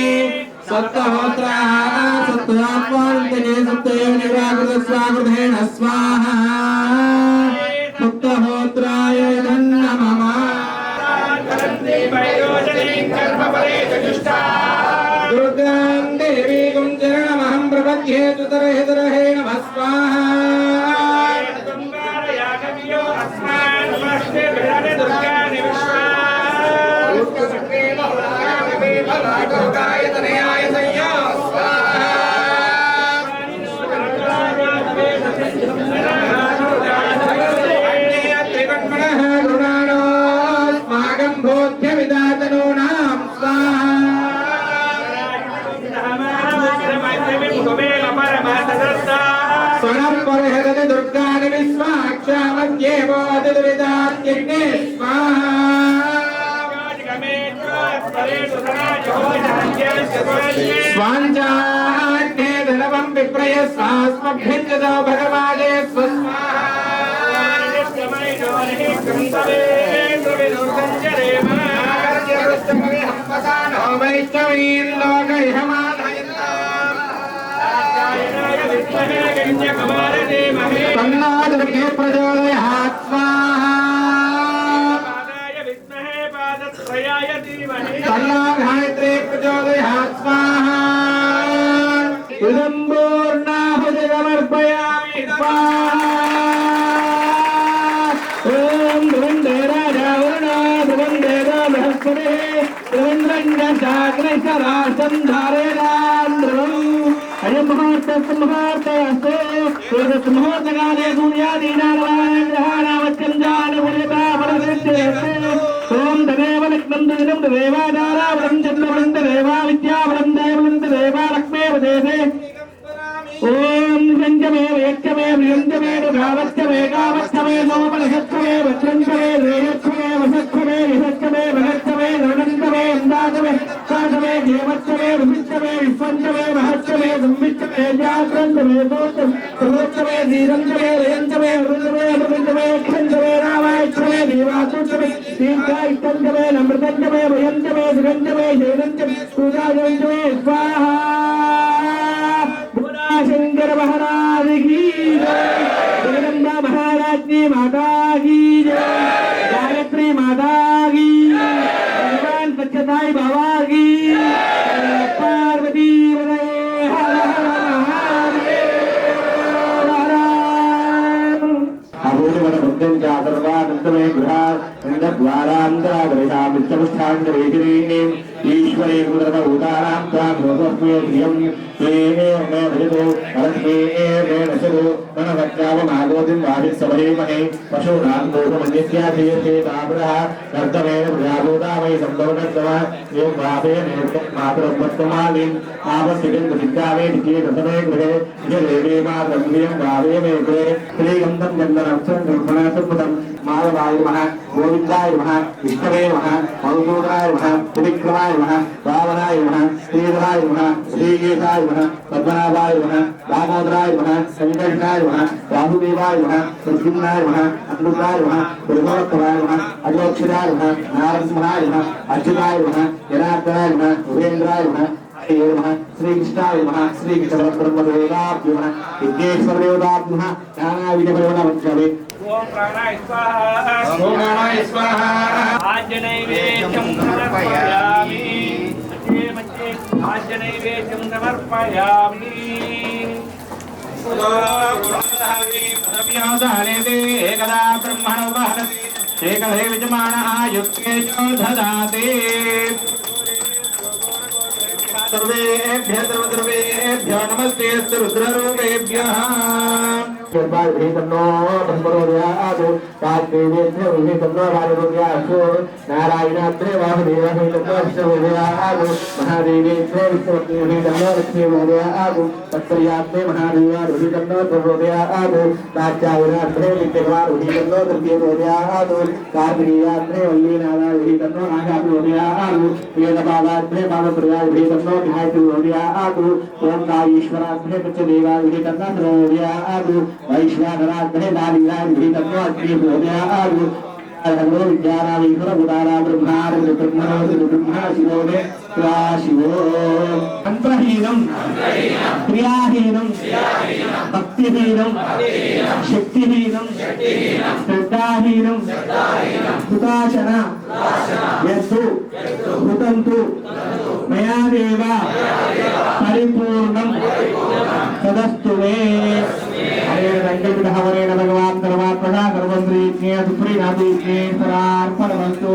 सप्तहोत्राः सप्तात्मान्तरे सप्तयोनिराकृत स्वाकृतेन स्वाहा सप्तहोत्राय नमः दुर्गां देवीं चरणमहं प्रपद्ये सुतरहितरहे नमः स्वाहा दुर्गानि विश्वाक्षामन्ये मोदिविदात्यग्ने स्वाहा स्वाञ्चान्ये धनवं विप्रय स्वास्मभ्यञ्जतो भगवाने स्वस्वाहा तन्नादुर्गे प्रचोदयात् स्वाहा तन्ना गायत्री प्रचोदयात् स्वाहा पूर्णाहुतिमर्पयामि स्वाहा ॐ ध्रुवन्दे राजा वरुणो ध्रुवन्दे बृहस्पतिः ध्रुवन्द्रं चाग्निशराशं धारेणान् ध्रुवम् अयं मुहूर्तस्तमुहूर्तस्तु मुहूर्तकाले सूर्यादीनाग्रहाणावत्यं जानपुर्यताफलदृष्टिरस्तु ॐ तदेव लग्नं दिनं देवादारावलं चन्द्रवलं देवा विद्यावलं देवलं देवा लक्ष्मेव देवे ॐ संजमे वेक्षमे प्रियञ्जमे भावच्छमे कामच्छमे नोपनिषत्समे वज्रञ्चमे वेयच्छमे वसच्छमे विषच्छमे भगच्छमे नरणन्तमे अन्दातमे साधमे देवच्छमे विमिच्छमे विश्वञ्चमे महच्छमे संविच्छमे जाग्रन्तमे सर्वोच्चमे धीरञ्चमे रयञ्चमे वृन्दमे अमृतञ्चमे क्षञ्चमे रामायच्छमे देवासुच्छमे दीर्घायुष्टञ्चमे नमृतञ्चमे भयञ्चमे सुगञ्चमे शैलञ्चमे पूजाजञ्चमे स्वाहा शंकर महाराज की जय, जगदम्बा महाराज की माता की जय, गायत्री माता की भगवान सत्यसाई बाबा की पार्वती हर हर महादेव। नर्तमे गृहान्तरान्तरागरिषामित्यवस्थान्तरेशिरीं ईश्वरे कुदरभूतानां त्वां लोकस्मे प्रियं ते मे भजतो परस्मे मे नशतो मनभक्तावमागोतिं वादित्समहेमहे पशूनां दोषमन्यस्याधीयते तापरः नर्तमेन प्रजाभूतामयि सम्भवनत्वः एवं भावे मातरपत्तमालिं आपस्तिकं प्रसिद्धावे नित्ये दशमे गृहे जलेवे मातरं भावे मे गृहे श्रीगन्धं चन्दनक्षं निर्मणसुपदं माधवाय नमः गोविन्दाय नमः विष्णवे नमः मधुसूदनाय नमः त्रिविक्रमाय नमः रावणाय नमः श्रीधराय नमः श्रीकेशाय नमः पद्मनाभाय नमः दामोदराय नमः संकर्षणाय नमः वासुदेवाय नमः प्रद्युम्नाय नमः अमृताय नमः पुरुषोत्तमाय नमः अजोक्षराय नमः नारसिंहाय नमः अच्युताय नमः जनार्दनाय नमः उपेन्द्राय नमः नमः श्रीकृष्णाय नमः श्रीकृष्णपरब्रह्मदेवताभ्यो नमः विघ्नेश्वरदेवताभ्यो नमः नानाविधपरिमलमञ्चवे ओम प्राणाय स्वाहा ओम प्राणाय स्वाहा आज्य नैवेद्यं समर्पयामि मध्ये आज्य नैवेद्यं समर्पयामि एकदा ब्रह्मणो वहति एकधे विजमानः युक्ते च ददाति सर्वेभ्यो नमस्ते रुद्ररूपेभ्यः नारायणात्रे वासुदेव महादेवेन्द्रे विष्णुदेव आगो तत्पर्यात्रे महादेव आगो राजात्रे विद्यवान आगो कार्तिकेयात्रे वल्लीनारायण आगो वेदपादात्रे पादप्रिया आगो ओंकारेश्वरात्रे पञ्चदेवा आगो वैश्वानरात्रे नारीराय आगो विद्यारामेश्वर उदारा ब्रह्मा शिवो शिवो मंत्रहीनं क्रियाहीनं भक्तिहीनं शक्तिहीनं श्रद्धाहीनं हुताशन यस्तु हुतन्तु मया देव परिपूर्णं तदस्तु मे हरेण भगवान् परमात्मना सर्वश्रीज्ञे सुप्रीनाथीज्ञे सरार्पणमस्तु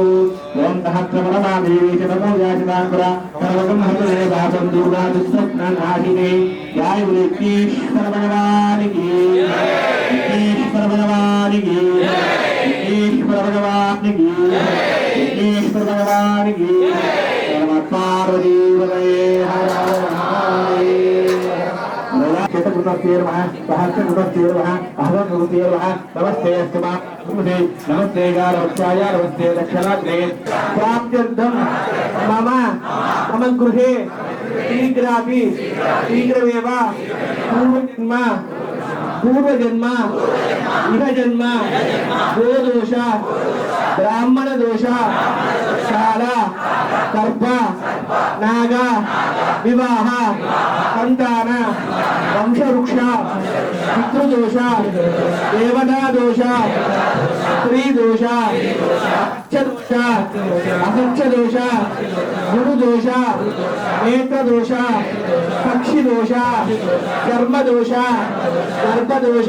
ओम सहस्रमलमादेवी नमो याचनांबरा सर्वगं हरे दासं दुर्गा दुःस्वप्ननाशिने जय विघ्नेश्वर भगवान की विघ्नेश्वर भगवान की विघ्नेश्वर भगवान की विघ्नेश्वर भगवान की पार्वती हर नमस्ते नमस्ते गारवत्याय नमस्ते दक्षिणाग्ने प्राप्त्यर्थं मम मम गृहे शीघ्रापि शीघ्रमेव पूर्वजन्म इह जन्म गोदोष ब्राह्मण दोष शाल कर्प नाग विवाह संतान वंशवृक्ष पितृदोष देवता दोष स्त्री दोष अक्षदोष असक्ष दोष गुरु दोष नेत्र दोष पक्षी दोष कर्म दोष गर्भ दोष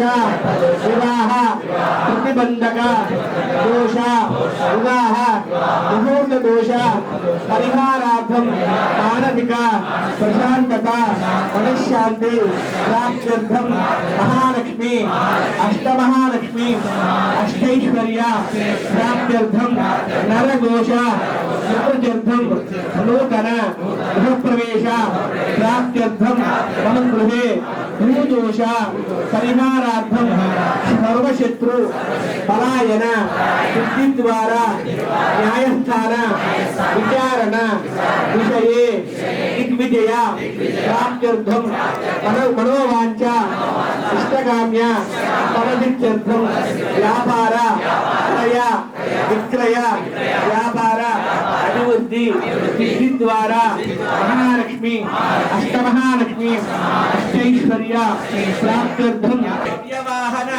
विवाह प्रतिबंधक दोष विवाह मुहूर्त दोष परिहारार्थं मानसिक प्रशांतता मनश्शांति प्राप्त्यर्थं महालक्ष्मी अष्टमहालक्ष्मी अष्टैश्वर्य प्राप्त्यर्थं नरघोष चतुर्थं नूतन गृहप्रवेश प्राप्त्यर्थं मम गृहे भूदोष परिहारार्थं सर्वशत्रु पलायन सिद्धिद्वारा न्यायस्थान विचारण विषये दिग्विजय प्राप्त्यर्थं मनोवांचा इष्टकाम्य फलसिद्ध्यर्थं व्यापार क्रय विक्रय व्यापार अभिवृद्धि सिद्धिद्वारा महालक्ष्मी अष्टमहालक्ष्मी अष्टैश्वर्य प्राप्त्यर्थं सत्यवाहन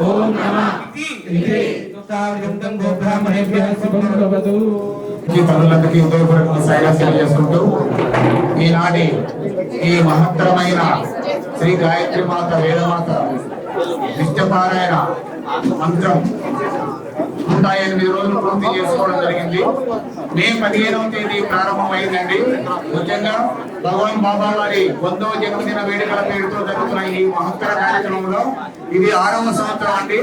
ओम नमः इति స్తుతావ్యంతం గోబ్రాహ్మణేభ్యः శుభం భవతు. ఈ పనులందరికీ ఉదయపూర్వక శైలాశీలు చేసుకుంటూ ఈనాటి ఈ మహత్తరమైన శ్రీ గాయత్రి మాత వేదమాత నిత్యపారాయణ మంత్రం 108 రోజులు పూర్తి చేసుకోవడం జరిగింది. మే 15వ తేదీ ప్రారంభమైందండి. ముఖ్యంగా భగవాన్ బాబా వారి 100వ జన్మదిన వేడుకల పేరుతో జరుగుతున్న ఈ మహత్తర కార్యక్రమంలో ఇది 6వ సంవత్సరం అండి.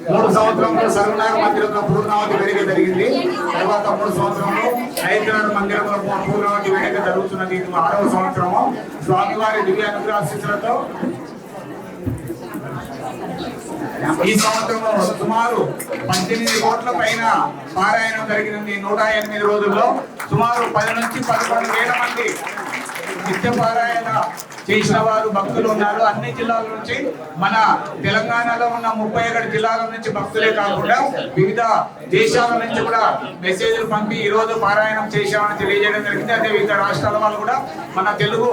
3 సంవత్సరంలో సర్వనారాయణ మందిరంలో పూర్ణావతి వేడుక జరిగింది. తర్వాత 3 సంవత్సరంలో హైదరాబాద్ మందిరంలో పూర్ణావతి వేడుక జరుగుతున్నది. ఇది 6వ సంవత్సరము. స్వామివారి దివ్య అనుగ్రహాశీస్సులతో ఈ సంవత్సరంలో సుమారు 18 కోట్ల పైన పారాయణం జరిగింది. 108 రోజుల్లో సుమారు 10 నుంచి 11 వేల మంది నిత్య పారాయణ చేసిన వారు భక్తులు ఉన్నారు. అన్ని జిల్లాల నుంచి, మన తెలంగాణలో ఉన్న 31 జిల్లాల నుంచి భక్తులే కాకుండా వివిధ దేశాల నుంచి కూడా మెసేజ్లు పంపి ఈ రోజు పారాయణం చేశామని తెలియజేయడం జరిగింది. అదే వివిధ రాష్ట్రాల వాళ్ళు కూడా, మన తెలుగు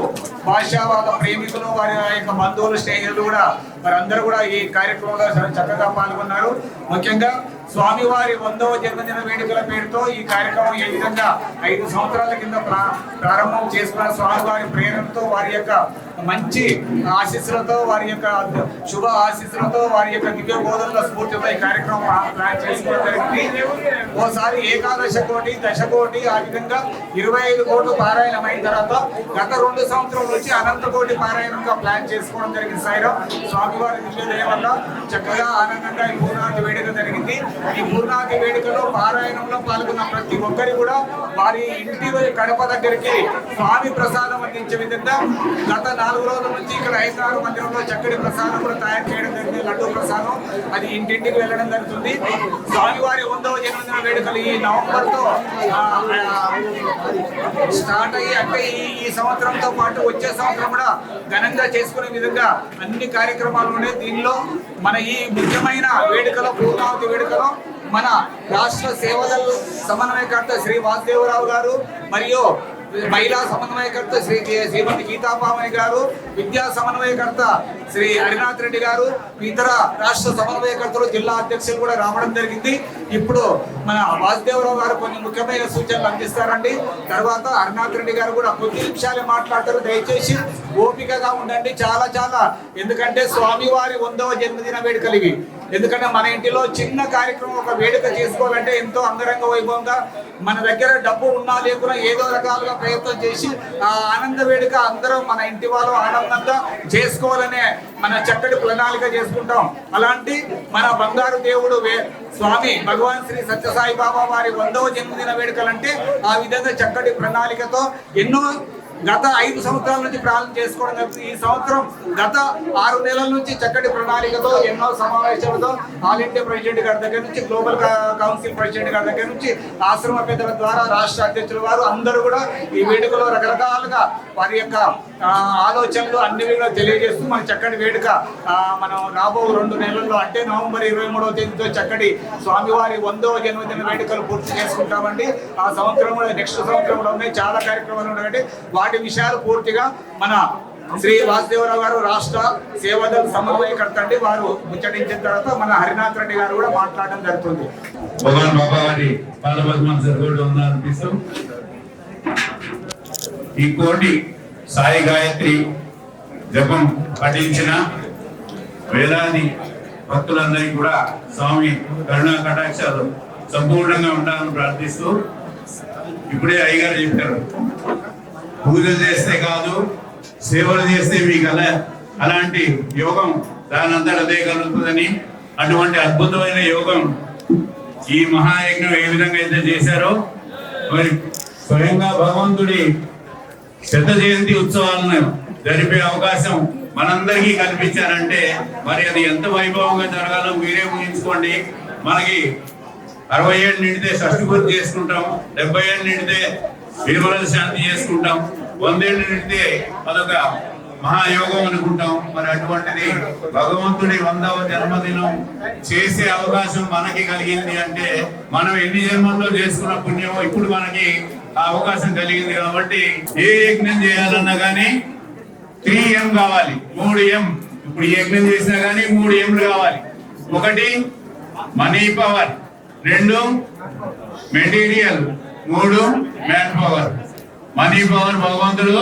భాషా వాళ్ళ ప్రేమికులు, వారి యొక్క బంధువులు, స్నేహితులు కూడా వారందరూ కూడా ఈ కార్యక్రమంలో చక్కగా పాల్గొన్నారు. ముఖ్యంగా స్వామివారి 100వ జన్మదిన వేడుకల పేరుతో ఈ కార్యక్రమం ఏ విధంగా 5 సంవత్సరాల కింద ప్రారంభం చేసుకున్న స్వామివారి ప్రేరణతో, వారి యొక్క మంచి ఆశీస్సులతో, వారి యొక్క శుభ ఆశీస్సులతో, వారి యొక్క దివ్య బోధనల స్ఫూర్తితో ఈ కార్యక్రమం ప్లాన్ చేసుకోవడం జరిగింది. ఓసారి ఏకాదశ కోటి, దశకోటి, ఆ విధంగా 25 కోట్లు పారాయణం అయిన తర్వాత గత 2 సంవత్సరాల నుంచి అనంత కోటి పారాయణంగా ప్లాన్ చేసుకోవడం జరిగింది. సాయిరాం స్వామివారి దివ్య దయ వల్ల చక్కగా ఆనందంగా ఈ పూర్ణావతి వేడుక జరిగింది. ఈ పూర్ణావతి వేడుకలో పారాయణంలో పాల్గొన్న ప్రతి ఒక్కరి కూడా వారి ఇంటి కడప దగ్గరికి స్వామి ప్రసాదం అందించే విధంగా గత 4 రోజుల నుంచి ఇక్కడ హైదరాబాద్ మందిరంలో చక్కటి ప్రసాదం కూడా తయారు చేయడం జరిగింది. లడ్డూ ప్రసాదం అది ఇంటింటికి వెళ్ళడం జరుగుతుంది. స్వామివారి 100వ జన్మదిన వేడుకలు ఈ నవంబర్తో స్టార్ట్ అయ్యి, అంటే ఈ సంవత్సరంతో పాటు వచ్చే సంవత్సరం కూడా ఘనంగా చేసుకునే విధంగా అన్ని కార్యక్రమాలు ఉన్నాయి. దీనిలో మన ఈ ముఖ్యమైన వేడుకలో, పూర్ణావతి వేడుకలో మన రాష్ట్ర సేవదళ సమన్వయకర్త శ్రీ వాసుదేవరావు గారు, మరియు మహిళా సమన్వయకర్త శ్రీమతి గీతాపామణి గారు, విద్యా సమన్వయకర్త శ్రీ హరినాథ్ రెడ్డి గారు, ఇతర రాష్ట్ర సమన్వయకర్తలు, జిల్లా అధ్యక్షులు కూడా రావడం జరిగింది. ఇప్పుడు మన వాసుదేవరావు గారు కొన్ని ముఖ్యమైన సూచనలు అందిస్తారండి. తర్వాత హరినాథ్ రెడ్డి గారు కూడా కొద్ది నిమిషాలే మాట్లాడతారు. దయచేసి ఓపికగా ఉండండి. చాలా ఎందుకంటే స్వామివారి 100వ జన్మదిన వేడుకలు ఇవి. ఎందుకంటే మన ఇంటిలో చిన్న కార్యక్రమం, ఒక వేడుక చేసుకోవాలంటే ఎంతో అంగరంగ వైభవంగా, మన దగ్గర డబ్బు ఉన్నా లేకున్నా ఏదో రకాలుగా ప్రయత్నం చేసి ఆ ఆనంద వేడుక అందరం మన ఇంటి వాళ్ళు ఆనందంగా చేసుకోవాలనే మన చక్కటి ప్రణాళిక చేసుకుంటాం. అలాంటి మన బంగారు దేవుడు స్వామి భగవాన్ శ్రీ సత్యసాయి బాబా వారి 100వ జన్మదిన వేడుకలంటే ఆ విధంగా చక్కటి ప్రణాళికతో ఎన్నో గత 5 సంవత్సరాల నుంచి ప్రారంభం చేసుకోవడం జరుగుతుంది. ఈ సంవత్సరం గత 6 నెలల నుంచి చక్కటి ప్రణాళికతో, ఎన్నో సమావేశాలతో, ఆల్ ఇండియా ప్రెసిడెంట్ గారి దగ్గర నుంచి, గ్లోబల్ కౌన్సిల్ ప్రెసిడెంట్ గారి దగ్గర నుంచి, ఆశ్రమ పెద్దల ద్వారా రాష్ట్ర అధ్యక్షుల వారు అందరూ కూడా ఈ వేడుకలో రకరకాలుగా వారి యొక్క ఆలోచనలు అన్ని కూడా తెలియజేస్తూ మన చక్కటి వేడుక మనం రాబో 2 నెలల్లో, అంటే నవంబర్ 23వ తేదీతో చక్కటి స్వామివారి 100వ జన్మదిన వేడుకలు పూర్తి చేసుకుంటామండి. ఆ సంవత్సరం కూడా, నెక్స్ట్ సంవత్సరం కూడా ఉన్నాయి, చాలా కార్యక్రమాలు ఉన్నాయండి. వాటి విషయాలు పూర్తిగా మన శ్రీ వాసుదేవరావు గారు రాష్ట్ర సేవాదళ సమన్వయకర్త అండి, వారు ముచ్చటించిన తర్వాత మన హరినాథ్ రెడ్డి గారు కూడా మాట్లాడడం జరుగుతుంది. భగవాన్ బాబా వారి పాదపద్మాలు జరుగుతూ అనిపిస్తూ ఈ కోటి సాయి గాయత్రి జపం పఠించిన వేలాది భక్తులందరికీ కూడా స్వామి కరుణా కటాక్షాలు సంపూర్ణంగా ఉండాలని ప్రార్థిస్తూ, ఇప్పుడే అయ్యగారు చెప్పారు, పూజలు చేస్తే కాదు సేవలు చేస్తే మీకు అలాంటి యోగం దానంతట అదే కలుగుతుందని, అటువంటి అద్భుతమైన యోగం ఈ మహాయజ్ఞం ఏ విధంగా అయితే చేశారో, మరి స్వయంగా భగవంతుడి శత జయంతి ఉత్సవాలను జరిపే అవకాశం మనందరికీ కల్పించారంటే మరి అది ఎంత వైభవంగా జరగాలో మీరే ఊహించుకోండి. మనకి 60 ఏళ్ళు నిండితే షష్ఠి పూర్తి చేసుకుంటాం, 70 ఏళ్ళు నిండితే నిర్మల శాంతి చేసుకుంటాం, 100 ఏళ్ళు నిండితే అదొక మహాయోగం అనుకుంటాం. మరి అటువంటిది భగవంతుడి 100వ జన్మదినం చేసే అవకాశం మనకి కలిగింది అంటే మనం ఎన్ని జన్మల్లో చేసుకున్న పుణ్యమో ఇప్పుడు మనకి ఆ అవకాశం కలిగింది. కాబట్టి ఏ యజ్ఞం చేయాలన్నా కానీ 3M కావాలి, 3M. ఇప్పుడు యజ్ఞం చేసినా కానీ 3Mలు కావాలి. 1 money power, 2 material, 3 man power. Money power భగవంతుడు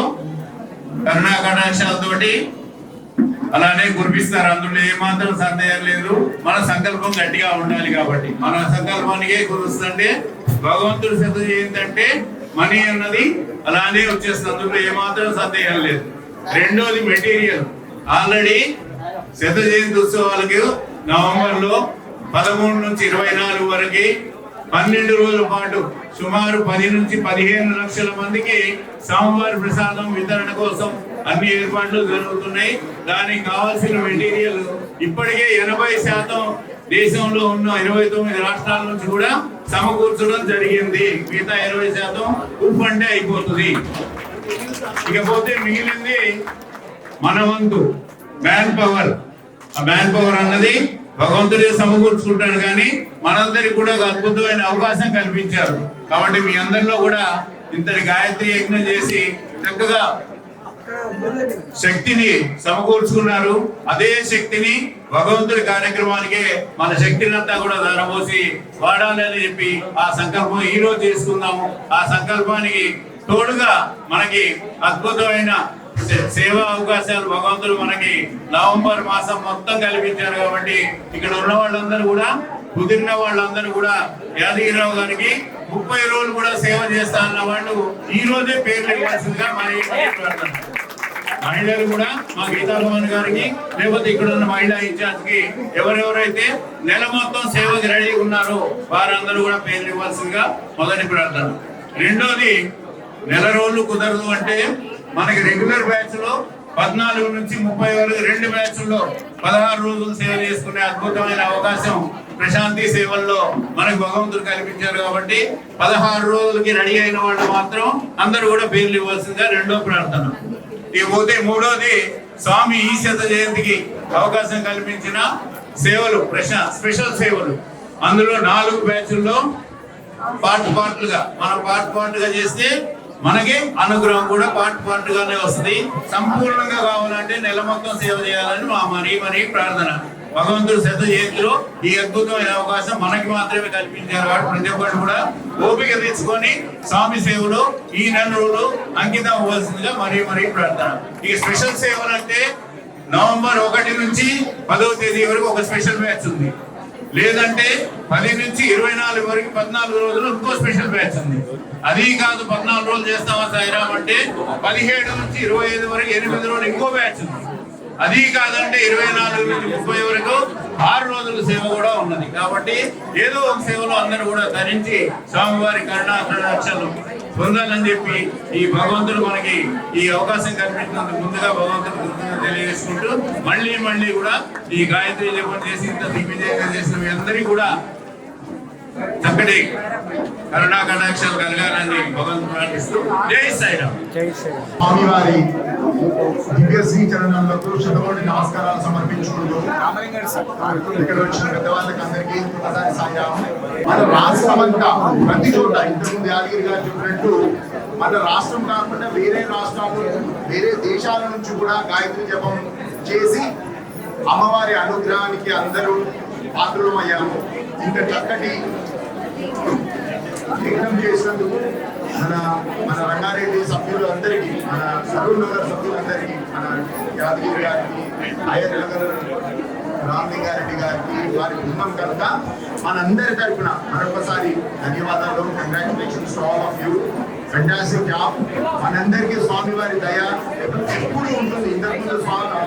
కరుణా కటాక్షాలతోటి అలానే కురిపిస్తారు. అందులో ఏమాత్రం సందేహం లేదు. మన సంకల్పం గట్టిగా ఉండాలి. కాబట్టి మన సంకల్పానికే కురుస్తుంటే భగవంతుడు శత ఏంటంటే మనీ అన్నది అలానే వచ్చేస్తుంది. అందులో ఏమాత్రం సందేహం లేదు. రెండోది మెటీరియల్. ఆల్రెడీ శత జయంతి ఉత్సవాలకు నవంబర్ లో 13 నుంచి 24 వరకు 12 రోజుల పాటు సుమారు 10 నుంచి 15 లక్షల మందికి స్వామివారి ప్రసాదం వితరణ కోసం అన్ని ఏర్పాట్లు జరుగుతున్నాయి. దానికి కావాల్సిన మెటీరియల్ ఇప్పటికే 80% దేశంలో ఉన్న 29 రాష్ట్రాల నుంచి కూడా సమకూర్చడం జరిగింది. మిగతా 20% ఉప్పంటే అయిపోతుంది. ఇకపోతే మిగిలింది మన వంతు మ్యాన్ పవర్. ఆ మ్యాన్ పవర్ అన్నది భగవంతుడే సమకూర్చుకుంటాడు. కానీ మనందరికి కూడా ఒక అద్భుతమైన అవకాశం కల్పించారు. కాబట్టి మీ అందరిలో కూడా ఇంతటి గాయత్రి యజ్ఞం చేసి చక్కగా శక్తిని సమకూర్చుకున్నారు. అదే శక్తిని భగవంతుడి కార్యక్రమానికే మన శక్తినంతా కూడా ధారపోసి వాడాలి అని చెప్పి ఆ సంకల్పం ఈ రోజు చేసుకున్నాము. ఆ సంకల్పానికి తోడుగా మనకి అద్భుతమైన సేవా అవకాశాలు భగవంతుడు మనకి నవంబర్ మాసం మొత్తం కల్పించారు. కాబట్టి ఇక్కడ ఉన్న వాళ్ళందరూ కూడా కుదిరిన వాళ్ళందరూ కూడా యాదగిరిరావు గారికి 30 రోజులు కూడా సేవ చేస్తా అన్న వాళ్ళు ఈ రోజే పేర్లు ఇవ్వాల్సిందిగా మరి మహిళలు కూడా మా గీతాభవన్ గారికి లేకపోతే ఇక్కడ ఉన్న మహిళా ఇన్ఛార్జ్ కి ఎవరెవరైతే నెల మొత్తం సేవకి రెడీ ఉన్నారో వారందరూ కూడా పేర్లు ఇవ్వాల్సిందిగా మొదటి ప్రార్థన. రెండోది నెల రోజులు కుదరదు అంటే మనకి రెగ్యులర్ బ్యాచ్ లో 14 నుంచి 30 వరకు 2 బ్యాచ్ల్లో 16 రోజులు సేవ చేసుకునే అద్భుతమైన అవకాశం ప్రశాంతి సేవల్లో మనకు భగవంతుడు కల్పించారు. కాబట్టి 16 రోజులకి రెడీ అయిన వాళ్ళు మాత్రం అందరూ కూడా పేర్లు ఇవ్వాల్సిందిగా రెండో ప్రార్థన. ఇకపోతే మూడోది స్వామి ఈ శత జయంతికి అవకాశం కల్పించిన సేవలు స్పెషల్ సేవలు. అందులో 4 బ్యాచ్ల్లో పార్ట్లుగా మనం పార్ట్గా చేస్తే మనకి అనుగ్రహం కూడా పార్ట్గానే వస్తుంది. సంపూర్ణంగా కావాలంటే నెల మొత్తం సేవ చేయాలని మా మరీ ప్రార్థన. భగవంతుడు శత జయంతిలో ఈ అద్భుతమైన అవకాశం మనకి మాత్రమే కల్పించారు. కాబట్టి ప్రతి ఒక్కరు కూడా ఓపిక తెచ్చుకొని స్వామి సేవలో ఈ నెల రోజులు అంకితం అవ్వాల్సిందిగా మరీ ప్రార్థన. ఈ స్పెషల్ సేవలు అంటే నవంబర్ 1 నుంచి 10వ తేదీ వరకు ఒక స్పెషల్ బ్యాచ్ ఉంది. లేదంటే 10 నుంచి 24 వరకు 14 రోజులు ఇంకో స్పెషల్ బ్యాచ్ ఉంది. అది కాదు 14 రోజులు చేస్తామా సాయిరామ్ అంటే 17 నుంచి 25 వరకు 8 రోజులు ఇంకో బ్యాచ్ ఉంది. అది కాదంటే 24 నుంచి 30 వరకు 6 రోజుల సేవ కూడా ఉన్నది. కాబట్టి ఏదో ఒక సేవలో అందరూ కూడా ధరించి స్వామివారి కరుణాకటాక్షలు పొందాలని చెప్పి ఈ భగవంతుడు మనకి ఈ అవకాశం కల్పించినందుకు ముందుగా భగవంతుడు తెలియజేసుకుంటూ మళ్ళీ కూడా ఈ గాయత్రి జపం చేసి ఇంత దిగ్విజయంగా చేసిన మీ అందరికీ కూడా చక్కటి కరుణా కటాక్షాలు కలగాలని భగవంతుడు ప్రార్థిస్తూ జై సాయిరామ్. స్వామివారి దివ్య శ్రీ చరణాలకు శతకోటి నమస్కారాలు సమర్పించుకుంటూ ఇక్కడ వచ్చిన పెద్దవాళ్ళకి అందరికీ ఒకసారి సాయిరామ్. మన రాష్ట్రం అంతా ప్రతి చోట ఇంతకుముందు యాదగిరి గారు చెప్పినట్టు మన రాష్ట్రం కాకుండా వేరే రాష్ట్రాలు వేరే దేశాల నుంచి కూడా గాయత్రి జపం చేసి అమ్మవారి అనుగ్రహానికి అందరూ పాత్రలమయ్యాము. ఇంత చక్కటి యజ్ఞం చేసినందుకు మన రంగారెడ్డి సభ్యులందరికీ, మన సరూర్ నగర్ సభ్యులందరికీ, మన యాదగిరి గారికి, అయ్యర్ నగర్ రామలింగారెడ్డి గారికి, వారి బృందం కనుక మనందరి తరఫున మరొకసారి ధన్యవాదాలు. Congratulations to all of you. Fantastic job. మనందరికీ స్వామివారి దయ ఎప్పుడు ఉంటుంది. ఇంతకుముందు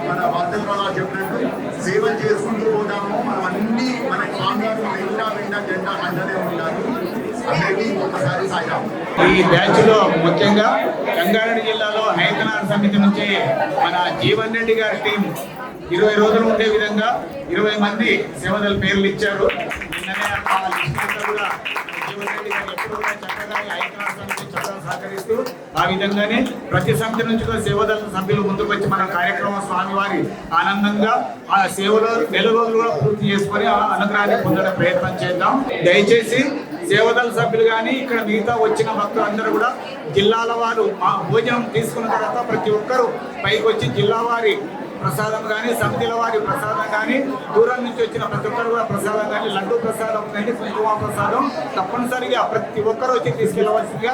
మన వర్ధంలో చెప్పినట్టు సేవలు చేసుకుంటూ పోతాము. మనం అన్ని మన స్వామివారు వెంట జెండా అంటనే ఉంటారు. అందరికీ ఒకసారి సాయిరామ్. ఈ బ్యాచ్ లో ముఖ్యంగా రంగారెడ్డి జిల్లాలో హైదరాబాద్ సమితి నుంచి మన జీవన్ రెడ్డి గారి టీం 20 రోజులు ఉండే విధంగా 20 మంది సేవదల పేర్లు ఇచ్చారు. జీవన్ రెడ్డి గారు ఎప్పుడు కూడా చక్కగా హైదరాబాద్ సమితి చక్కగా సహకరిస్తూ ఆ విధంగానే ప్రతి సమితి నుంచి కూడా సేవదళ సభ్యులు ముందుకు వచ్చి మన కార్యక్రమం స్వామివారి ఆనందంగా ఆ సేవలో నెల రోజులు కూడా పూర్తి చేసుకొని ఆ అనుగ్రహాన్ని పొందడం ప్రయత్నం చేద్దాం. దయచేసి సేవదళ సభ్యులు కానీ ఇక్కడ మిగతా వచ్చిన భక్తులు అందరూ కూడా జిల్లాల వారు మా భోజనం తీసుకున్న తర్వాత ప్రతి ఒక్కరూ పైకి వచ్చి జిల్లా వారి ప్రసాదం కానీ సమితిల వారి ప్రసాదం కానీ దూరం నుంచి వచ్చిన ప్రతి ఒక్కరు కూడా ప్రసాదం కానీ లడ్డూ ప్రసాదం కానీ కుంకుమ ప్రసాదం తప్పనిసరిగా ప్రతి ఒక్కరు వచ్చి తీసుకెళ్లవలసిందిగా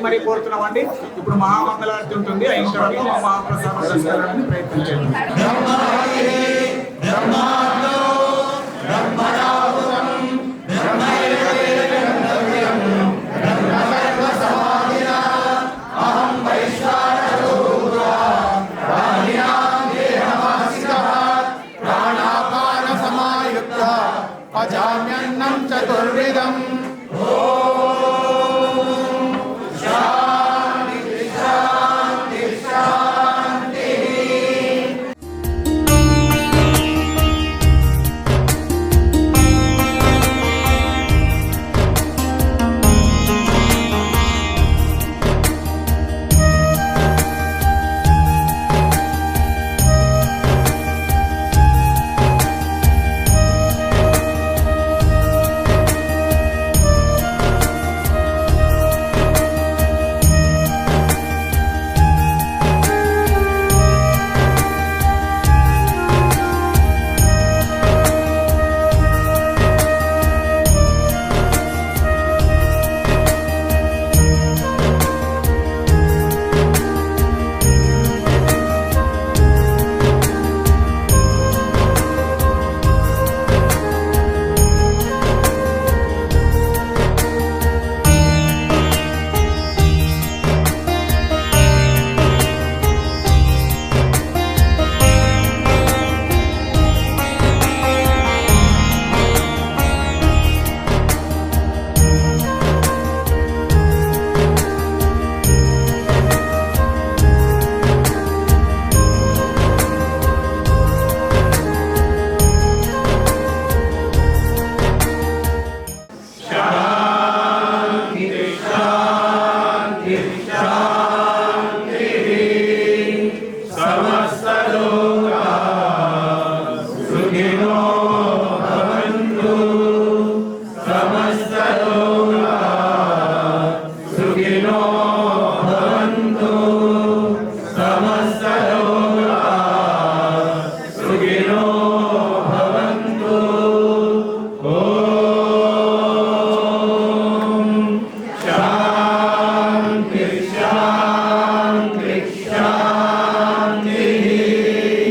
మరీ కోరుతున్నామండి. ఇప్పుడు మహామంగళారతి ఉంటుంది. అయిన తర్వాత మహాప్రసాదం తీసుకెళ్ళడానికి ప్రయత్నం చేయండి.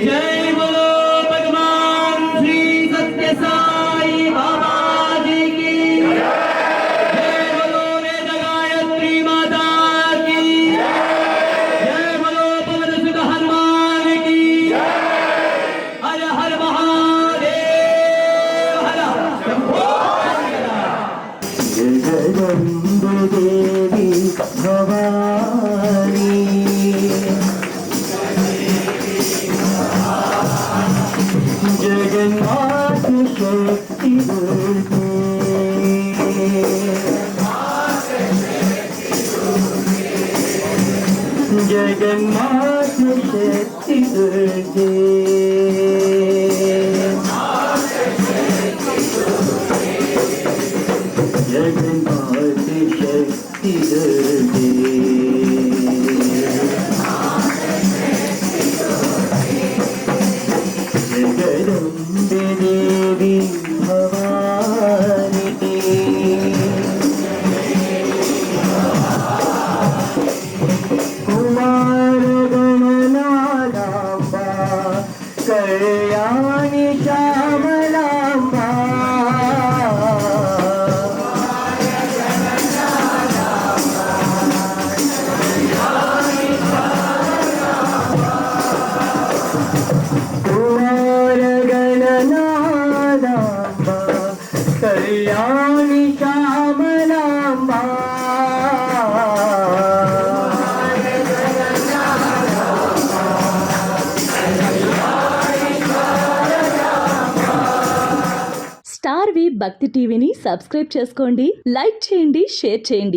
जय बोलो भगवान श्री सत्य साई बाबा जी की जय बोलो वेद गायत्री माता की जय बोलो पवन सुत हनुमान की हर हर महादेव हर शंभो जगदम्ब देवी भवानी जगन्नाथ शक्ति दुर्गे जगन्नाथ शक्ति दुर्गे जगन्नाथ शक्ति दुर्गे जगदम्बे देवी भवानी कुमार गणनालाम्बा कल्याणि श्यामलाम्बा कुमार गणनालाम्बा कल्याणि श्यामलाम्बा స్టార్ వి భక్తి టీవీని సబ్స్క్రైబ్ చేసుకోండి, లైక్ చేయండి, షేర్ చేయండి.